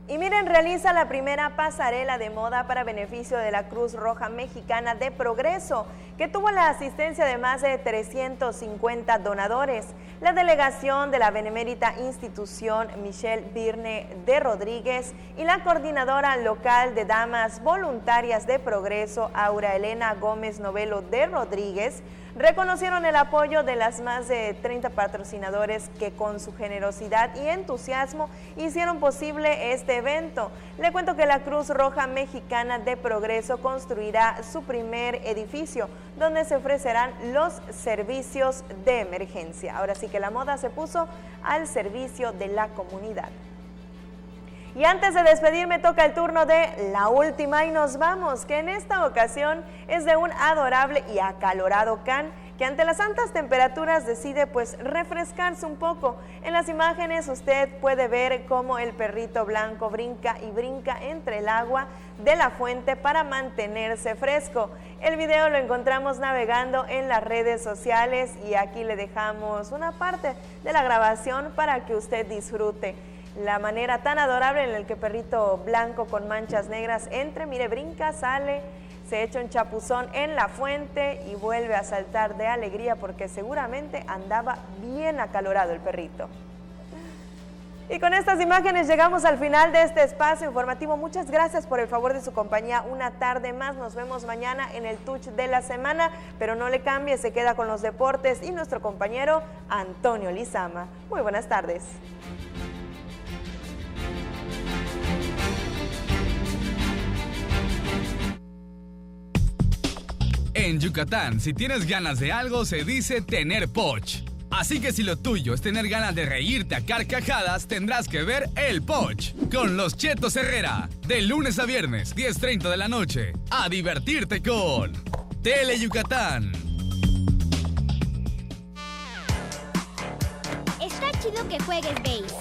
Y miren, realiza la primera pasarela de moda para beneficio de la Cruz Roja Mexicana de Progreso, que tuvo la asistencia de más de 350 donadores. La delegación de la benemérita institución Michelle Birne de Rodríguez y la coordinadora local de Damas Voluntarias de Progreso, Aura Elena Gómez Novelo de Rodríguez, reconocieron el apoyo de las más de 30 patrocinadores que con su generosidad y entusiasmo hicieron posible este evento. Le cuento que la Cruz Roja Mexicana de Progreso construirá su primer edificio, donde se ofrecerán los servicios de emergencia. Ahora sí que la moda se puso al servicio de la comunidad. Y antes de despedirme toca el turno de la última y nos vamos, que en esta ocasión es de un adorable y acalorado can que ante las altas temperaturas decide pues refrescarse un poco. En las imágenes usted puede ver cómo el perrito blanco brinca y brinca entre el agua de la fuente para mantenerse fresco. El video lo encontramos navegando en las redes sociales y aquí le dejamos una parte de la grabación para que usted disfrute la manera tan adorable en la que el perrito blanco con manchas negras entre, mire, brinca, sale, se echa un chapuzón en la fuente y vuelve a saltar de alegría porque seguramente andaba bien acalorado el perrito. Y con estas imágenes llegamos al final de este espacio informativo. Muchas gracias por el favor de su compañía una tarde más. Nos vemos mañana en el Touch de la semana, pero no le cambie, se queda con los deportes y nuestro compañero Antonio Lizama. Muy buenas tardes. En Yucatán, si tienes ganas de algo, se dice tener poch. Así que si lo tuyo es tener ganas de reírte a carcajadas, tendrás que ver El Poch con los Chetos Herrera. De lunes a viernes, 10:30 de la noche. A divertirte con Tele Yucatán. Está chido que juegues base,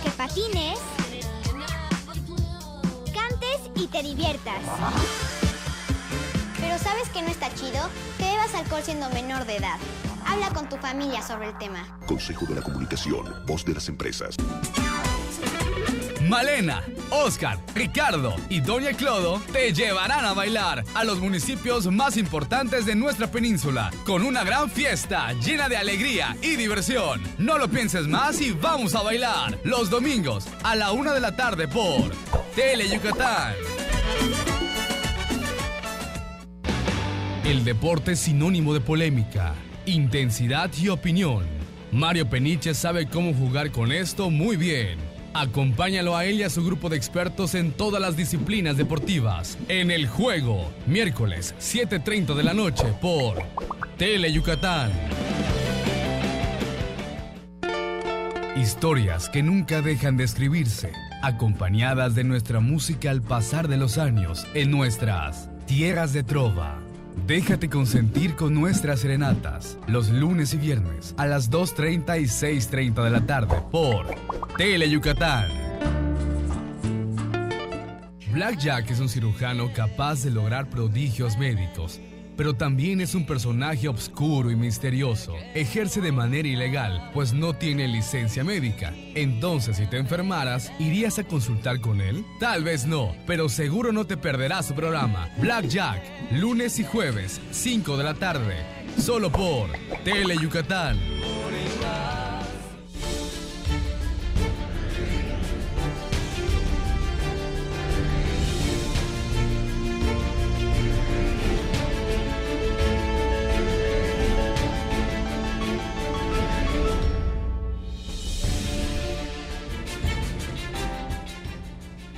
que patines, cantes y te diviertas. Pero ¿sabes qué no está chido? Que bebas alcohol siendo menor de edad. Habla con tu familia sobre el tema. Consejo de la Comunicación, voz de las empresas. Malena, Oscar, Ricardo y Doña Clodo te llevarán a bailar a los municipios más importantes de nuestra península con una gran fiesta llena de alegría y diversión. No lo pienses más y vamos a bailar los domingos a la 1 de la tarde por Tele Yucatán. El deporte es sinónimo de polémica, intensidad y opinión. Mario Peniche sabe cómo jugar con esto muy bien. Acompáñalo a él y a su grupo de expertos en todas las disciplinas deportivas. En El Juego, miércoles 7:30 de la noche por Tele Yucatán. Historias que nunca dejan de escribirse, acompañadas de nuestra música al pasar de los años en nuestras tierras de trova. Déjate consentir con nuestras serenatas, los lunes y viernes a las 2:30 y 6:30 de la tarde por Tele Yucatán. Black Jack es un cirujano capaz de lograr prodigios médicos, pero también es un personaje oscuro y misterioso. Ejerce de manera ilegal, pues no tiene licencia médica. Entonces, si te enfermaras, ¿irías a consultar con él? Tal vez no, pero seguro no te perderás su programa. Black Jack, lunes y jueves, 5 de la tarde, solo por Tele Yucatán.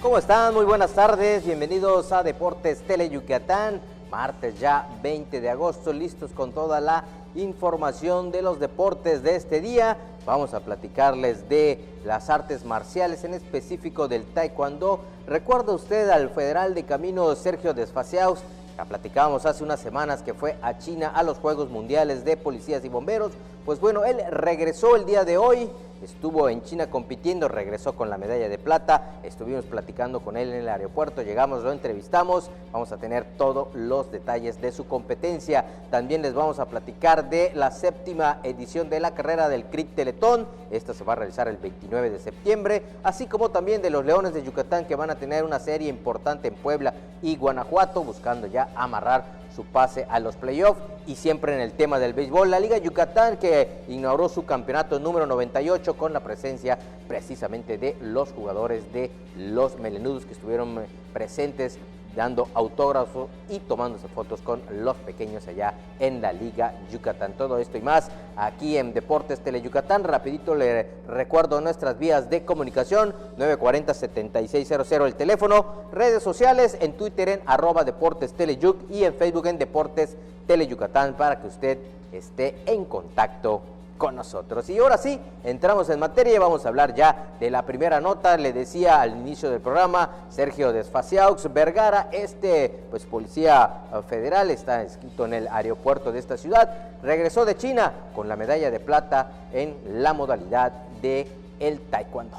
¿Cómo están? Muy buenas tardes, bienvenidos a Deportes Tele Yucatán, martes ya 20 de agosto, listos con toda la información de los deportes de este día. Vamos a platicarles de las artes marciales, en específico del taekwondo. ¿Recuerda usted al federal de Caminos Sergio Desfaciaus? La platicábamos hace unas semanas que fue a China a los Juegos Mundiales de Policías y Bomberos. Pues bueno, él regresó el día de hoy estuvo en China compitiendo, regresó con la medalla de plata, estuvimos platicando con él en el aeropuerto, llegamos, lo entrevistamos, vamos a tener todos los detalles de su competencia. También les vamos a platicar de la 7ª edición de la carrera del CRIT Teletón, esta se va a realizar el 29 de septiembre, así como también de los Leones de Yucatán, que van a tener una serie importante en Puebla y Guanajuato, buscando ya amarrar su pase a los playoffs. Y siempre en el tema del béisbol, la Liga Yucatán, que inauguró su campeonato número 98 con la presencia precisamente de los jugadores de los Melenudos, que estuvieron presentes dando autógrafos y tomándose fotos con los pequeños allá en la Liga Yucatán. Todo esto y más aquí en Deportes Tele Yucatán. Rapidito le recuerdo nuestras vías de comunicación: 940-7600 el teléfono, redes sociales, en Twitter en @Deportes Teleyuc y en Facebook en Deportes Tele Yucatán, para que usted esté en contacto con nosotros. Y ahora sí, entramos en materia y vamos a hablar ya de la primera nota. Le decía al inicio del programa, Sergio Desfaciaux Vergara, pues policía federal, está inscrito en el aeropuerto de esta ciudad, regresó de China con la medalla de plata en la modalidad de el taekwondo.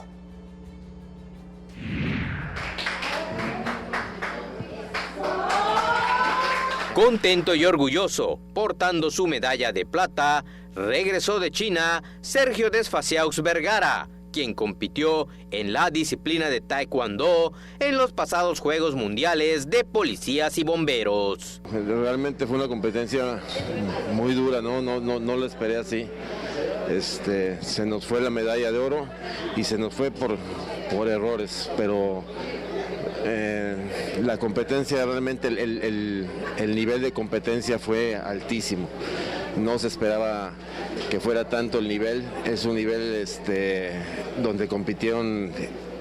Contento y orgulloso, portando su medalla de plata, regresó de China Sergio Desfaciaux Vergara, quien compitió en la disciplina de taekwondo en los pasados Juegos Mundiales de Policías y Bomberos. Realmente fue una competencia muy dura, no lo esperé así. Se nos fue la medalla de oro y se nos fue por errores, pero la competencia, realmente el nivel de competencia fue altísimo. No se esperaba que fuera tanto el nivel. Es un nivel donde compitieron,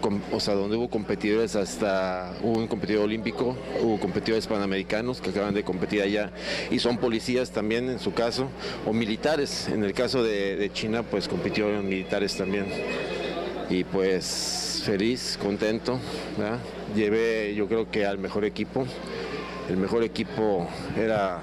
donde hubo competidores, hubo un competidor olímpico, hubo competidores panamericanos que acaban de competir allá y son policías también en su caso, o militares. En el caso de China, pues compitieron militares también. Y pues feliz, contento, ¿verdad? Llevé, yo creo que al mejor equipo. El mejor equipo era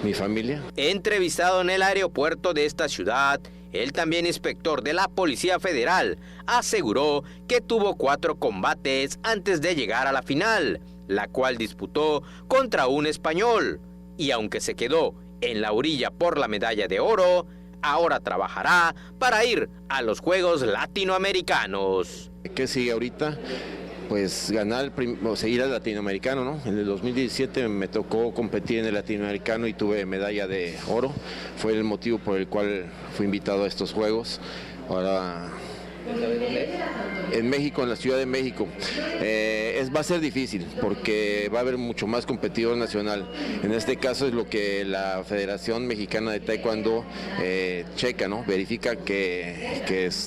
mi familia. Entrevistado en el aeropuerto de esta ciudad, el también inspector de la Policía Federal aseguró que tuvo 4 combates antes de llegar a la final, la cual disputó contra un español. Y aunque se quedó en la orilla por la medalla de oro, ahora trabajará para ir a los Juegos Latinoamericanos. ¿Qué sigue ahorita? Pues ganar, ir al latinoamericano, ¿no? En el 2017 me tocó competir en el latinoamericano y tuve medalla de oro. Fue el motivo por el cual fui invitado a estos Juegos. Ahora en México, en la Ciudad de México. Va a ser difícil porque va a haber mucho más competidor nacional. En este caso es lo que la Federación Mexicana de Taekwondo checa, ¿no? Verifica quiénes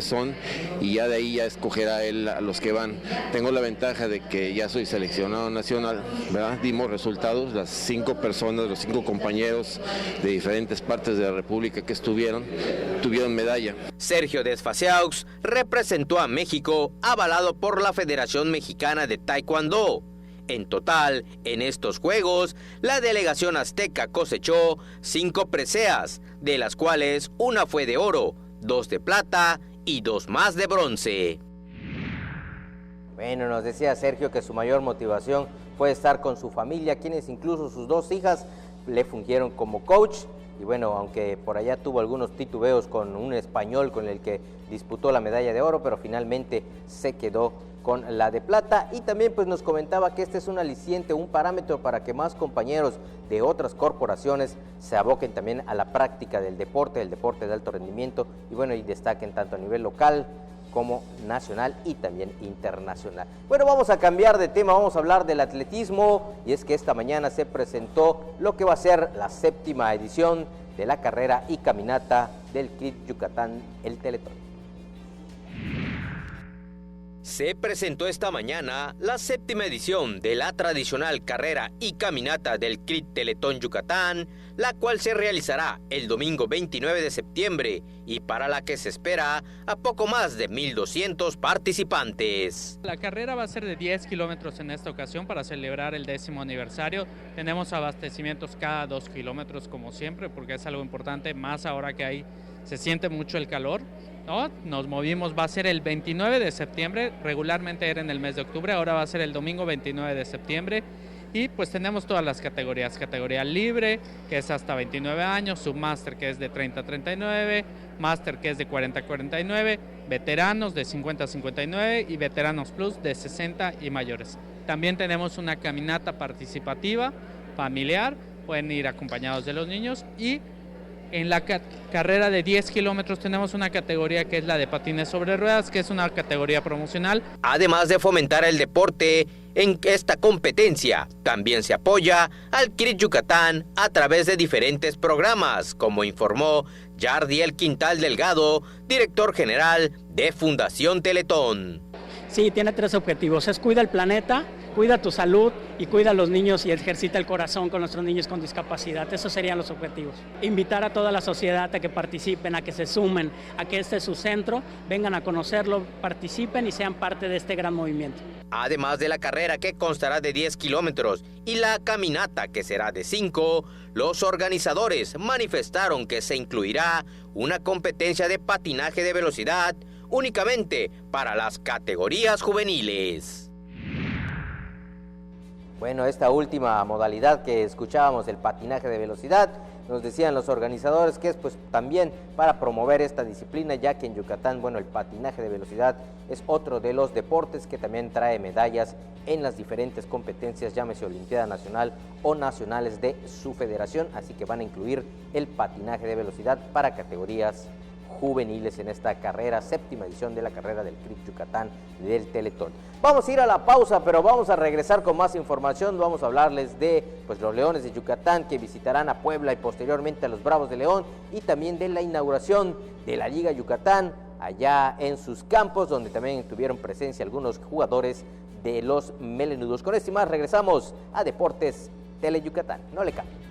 son y ya de ahí ya escogerá él a los que van. Tengo la ventaja de que ya soy seleccionado nacional, ¿verdad? Dimos resultados, las 5 personas, los 5 compañeros de diferentes partes de la República que tuvieron medalla. Sergio Desfaciaux representó a México avalado por la Federación Mexicana de Taekwondo. En total, en estos Juegos, la delegación azteca cosechó 5 preseas, de las cuales una fue de oro, 2 de plata y 2 más de bronce. Bueno, nos decía Sergio que su mayor motivación fue estar con su familia, quienes incluso sus 2 hijas le fungieron como coach. Y bueno, aunque por allá tuvo algunos titubeos con un español con el que disputó la medalla de oro, pero finalmente se quedó con la de plata. Y también pues nos comentaba que este es un aliciente, un parámetro para que más compañeros de otras corporaciones se aboquen también a la práctica del deporte de alto rendimiento, y bueno, y destaquen tanto a nivel local como nacional y también internacional. Bueno, vamos a cambiar de tema, vamos a hablar del atletismo, y es que esta mañana se presentó lo que va a ser la 7ª edición de la carrera y caminata del CRIT Yucatán, el Teletón. Se presentó esta mañana la 7ª edición de la tradicional carrera y caminata del CRIT Teletón Yucatán, la cual se realizará el domingo 29 de septiembre y para la que se espera a poco más de 1,200 participantes. La carrera va a ser de 10 kilómetros en esta ocasión para celebrar el 10º aniversario. Tenemos abastecimientos cada 2 kilómetros como siempre, porque es algo importante, más ahora que hay se siente mucho el calor, ¿no? Nos movimos, va a ser el 29 de septiembre, regularmente era en el mes de octubre, ahora va a ser el domingo 29 de septiembre. Y pues tenemos todas las categorías, categoría libre, que es hasta 29 años, submáster, que es de 30 a 39, máster, que es de 40 a 49, veteranos de 50 a 59 y veteranos plus de 60 y mayores. También tenemos una caminata participativa, familiar, pueden ir acompañados de los niños, y en la carrera de 10 kilómetros tenemos una categoría que es la de patines sobre ruedas, que es una categoría promocional. Además de fomentar el deporte en esta competencia, también se apoya al CRIT Yucatán a través de diferentes programas, como informó Yardiel Quintal Delgado, director general de Fundación Teletón. Sí, tiene 3 objetivos: es cuida el planeta, cuida tu salud y cuida a los niños y ejercita el corazón con nuestros niños con discapacidad. Esos serían los objetivos. Invitar a toda la sociedad a que participen, a que se sumen, a que este es su centro, vengan a conocerlo, participen y sean parte de este gran movimiento. Además de la carrera, que constará de 10 kilómetros, y la caminata, que será de 5, los organizadores manifestaron que se incluirá una competencia de patinaje de velocidad únicamente para las categorías juveniles. Bueno, esta última modalidad que escuchábamos, el patinaje de velocidad, nos decían los organizadores que es pues también para promover esta disciplina, ya que en Yucatán, bueno, el patinaje de velocidad es otro de los deportes que también trae medallas en las diferentes competencias, llámese Olimpiada Nacional o nacionales de su federación, así que van a incluir el patinaje de velocidad para categorías juveniles en esta carrera, 7ª edición de la carrera del CRIT Yucatán del Teletón. Vamos a ir a la pausa, pero vamos a regresar con más información. Vamos a hablarles de pues los Leones de Yucatán, que visitarán a Puebla, y posteriormente a los Bravos de León, y también de la inauguración de la Liga Yucatán allá en sus campos, donde también tuvieron presencia algunos jugadores de los melenudos. Con esto y más regresamos a Deportes Tele Yucatán. No le cambien.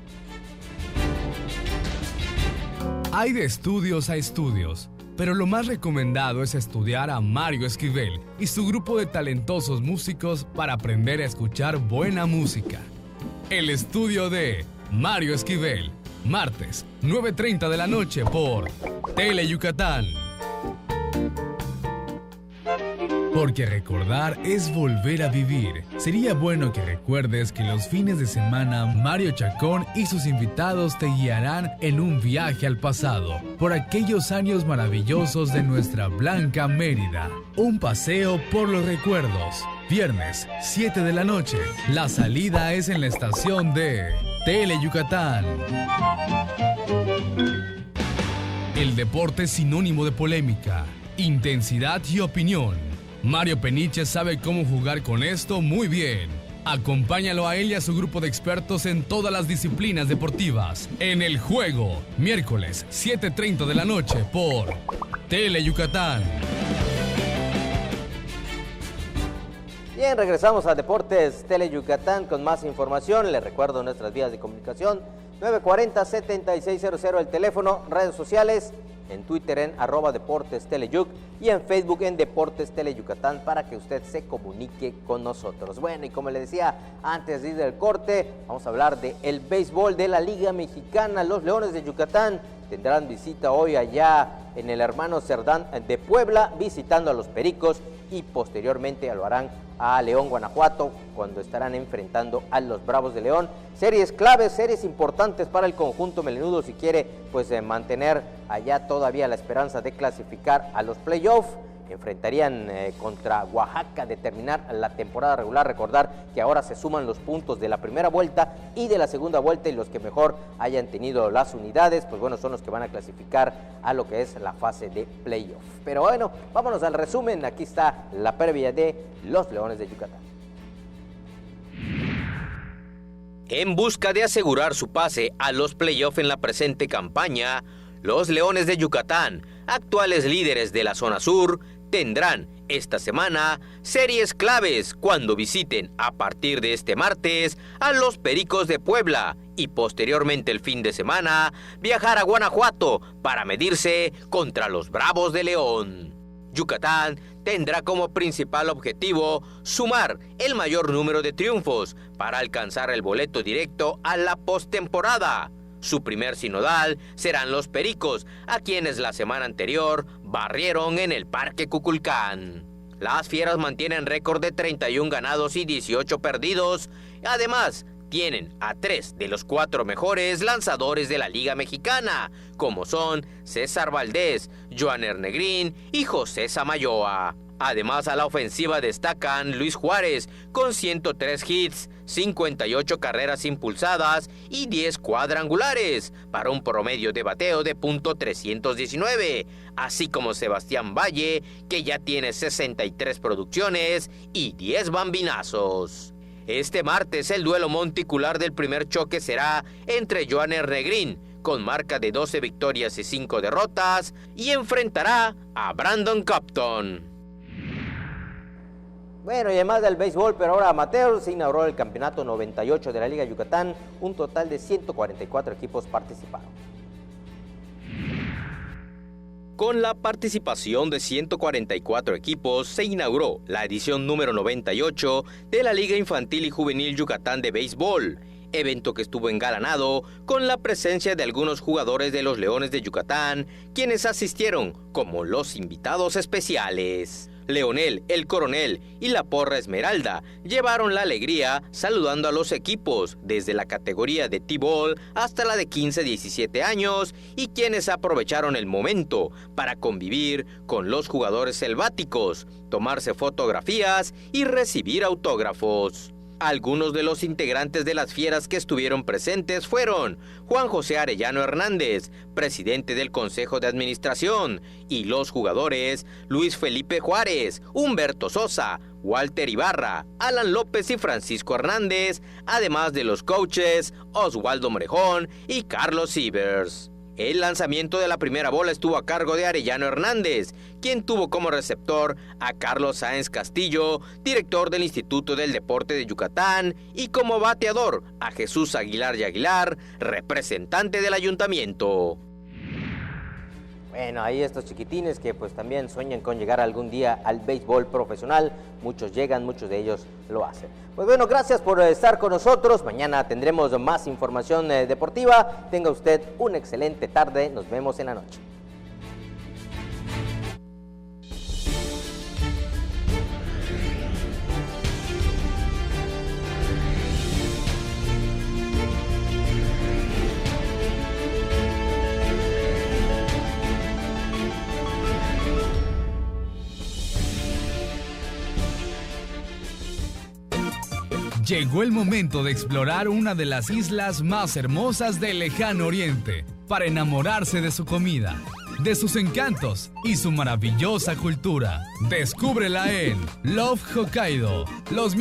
Hay de estudios a estudios, pero lo más recomendado es estudiar a Mario Esquivel y su grupo de talentosos músicos para aprender a escuchar buena música. El estudio de Mario Esquivel, martes, 9:30 de la noche por Tele Yucatán. Porque recordar es volver a vivir. Sería bueno que recuerdes que los fines de semana Mario Chacón y sus invitados te guiarán en un viaje al pasado, por aquellos años maravillosos de nuestra blanca Mérida. Un paseo por los recuerdos. Viernes, 7 de la noche. La salida es en la estación de Tele Yucatán. El deporte es sinónimo de polémica, intensidad y opinión. Mario Peniche sabe cómo jugar con esto muy bien. Acompáñalo a él y a su grupo de expertos en todas las disciplinas deportivas. En El Juego, miércoles, 7:30 de la noche por Tele Yucatán. Bien, regresamos a Deportes Tele Yucatán con más información. Les recuerdo nuestras vías de comunicación: 940-7600 el teléfono, redes sociales, en Twitter en @DeportesTeleYuc y en Facebook en Deportes Tele Yucatán, para que usted se comunique con nosotros. Bueno, y como le decía antes de ir del corte, vamos a hablar del béisbol de la Liga Mexicana. Los Leones de Yucatán tendrán visita hoy allá en el Hermano Cerdán de Puebla, visitando a los Pericos, y posteriormente lo harán a León, Guanajuato, cuando estarán enfrentando a los Bravos de León. Series claves, series importantes para el conjunto melenudo si quiere pues mantener allá todavía la esperanza de clasificar a los playoffs. Enfrentarían contra Oaxaca de terminar la temporada regular. Recordar que ahora se suman los puntos de la primera vuelta y de la segunda vuelta, y los que mejor hayan tenido las unidades, pues bueno, son los que van a clasificar a lo que es la fase de playoff. Pero bueno, vámonos al resumen. Aquí está la previa de los Leones de Yucatán. En busca de asegurar su pase a los playoffs en la presente campaña, los Leones de Yucatán, actuales líderes de la zona sur, tendrán esta semana series claves cuando visiten a partir de este martes a los Pericos de Puebla, y posteriormente el fin de semana viajar a Guanajuato para medirse contra los Bravos de León. Yucatán tendrá como principal objetivo sumar el mayor número de triunfos para alcanzar el boleto directo a la postemporada. Su primer sinodal serán los Pericos, a quienes la semana anterior barrieron en el Parque Cuculcán. Las Fieras mantienen récord de 31 ganados y 18 perdidos. Además, tienen a 3 de los 4 mejores lanzadores de la Liga Mexicana, como son César Valdés, Joaner Negrín y José Samayoa. Además, a la ofensiva destacan Luis Juárez con 103 hits, 58 carreras impulsadas y 10 cuadrangulares, para un promedio de bateo de .319, así como Sebastián Valle, que ya tiene 63 producciones y 10 bambinazos. Este martes el duelo monticular del primer choque será entre Joaner Negrín, con marca de 12 victorias y 5 derrotas, y enfrentará a Brandon Compton. Bueno, y además del béisbol, pero ahora amateur, se inauguró el campeonato 98 de la Liga Yucatán. Un total de 144 equipos participaron. Con la participación de 144 equipos, se inauguró la edición número 98 de la Liga Infantil y Juvenil Yucatán de Béisbol, evento que estuvo engalanado con la presencia de algunos jugadores de los Leones de Yucatán, quienes asistieron como los invitados especiales. Leonel, el Coronel y la Porra Esmeralda llevaron la alegría saludando a los equipos desde la categoría de T-Ball hasta la de 15-17 años, y quienes aprovecharon el momento para convivir con los jugadores selváticos, tomarse fotografías y recibir autógrafos. Algunos de los integrantes de las Fieras que estuvieron presentes fueron Juan José Arellano Hernández, presidente del Consejo de Administración, y los jugadores Luis Felipe Juárez, Humberto Sosa, Walter Ibarra, Alan López y Francisco Hernández, además de los coaches Oswaldo Morejón y Carlos Sivers. El lanzamiento de la primera bola estuvo a cargo de Arellano Hernández, quien tuvo como receptor a Carlos Sáenz Castillo, director del Instituto del Deporte de Yucatán, y como bateador a Jesús Aguilar y Aguilar, representante del ayuntamiento. Bueno, ahí estos chiquitines que pues también sueñan con llegar algún día al béisbol profesional. Muchos llegan, muchos de ellos lo hacen. Pues bueno, gracias por estar con nosotros. Mañana tendremos más información deportiva. Tenga usted una excelente tarde. Nos vemos en la noche. Llegó el momento de explorar una de las islas más hermosas del lejano oriente para enamorarse de su comida, de sus encantos y su maravillosa cultura. Descúbrela en Love Hokkaido. Los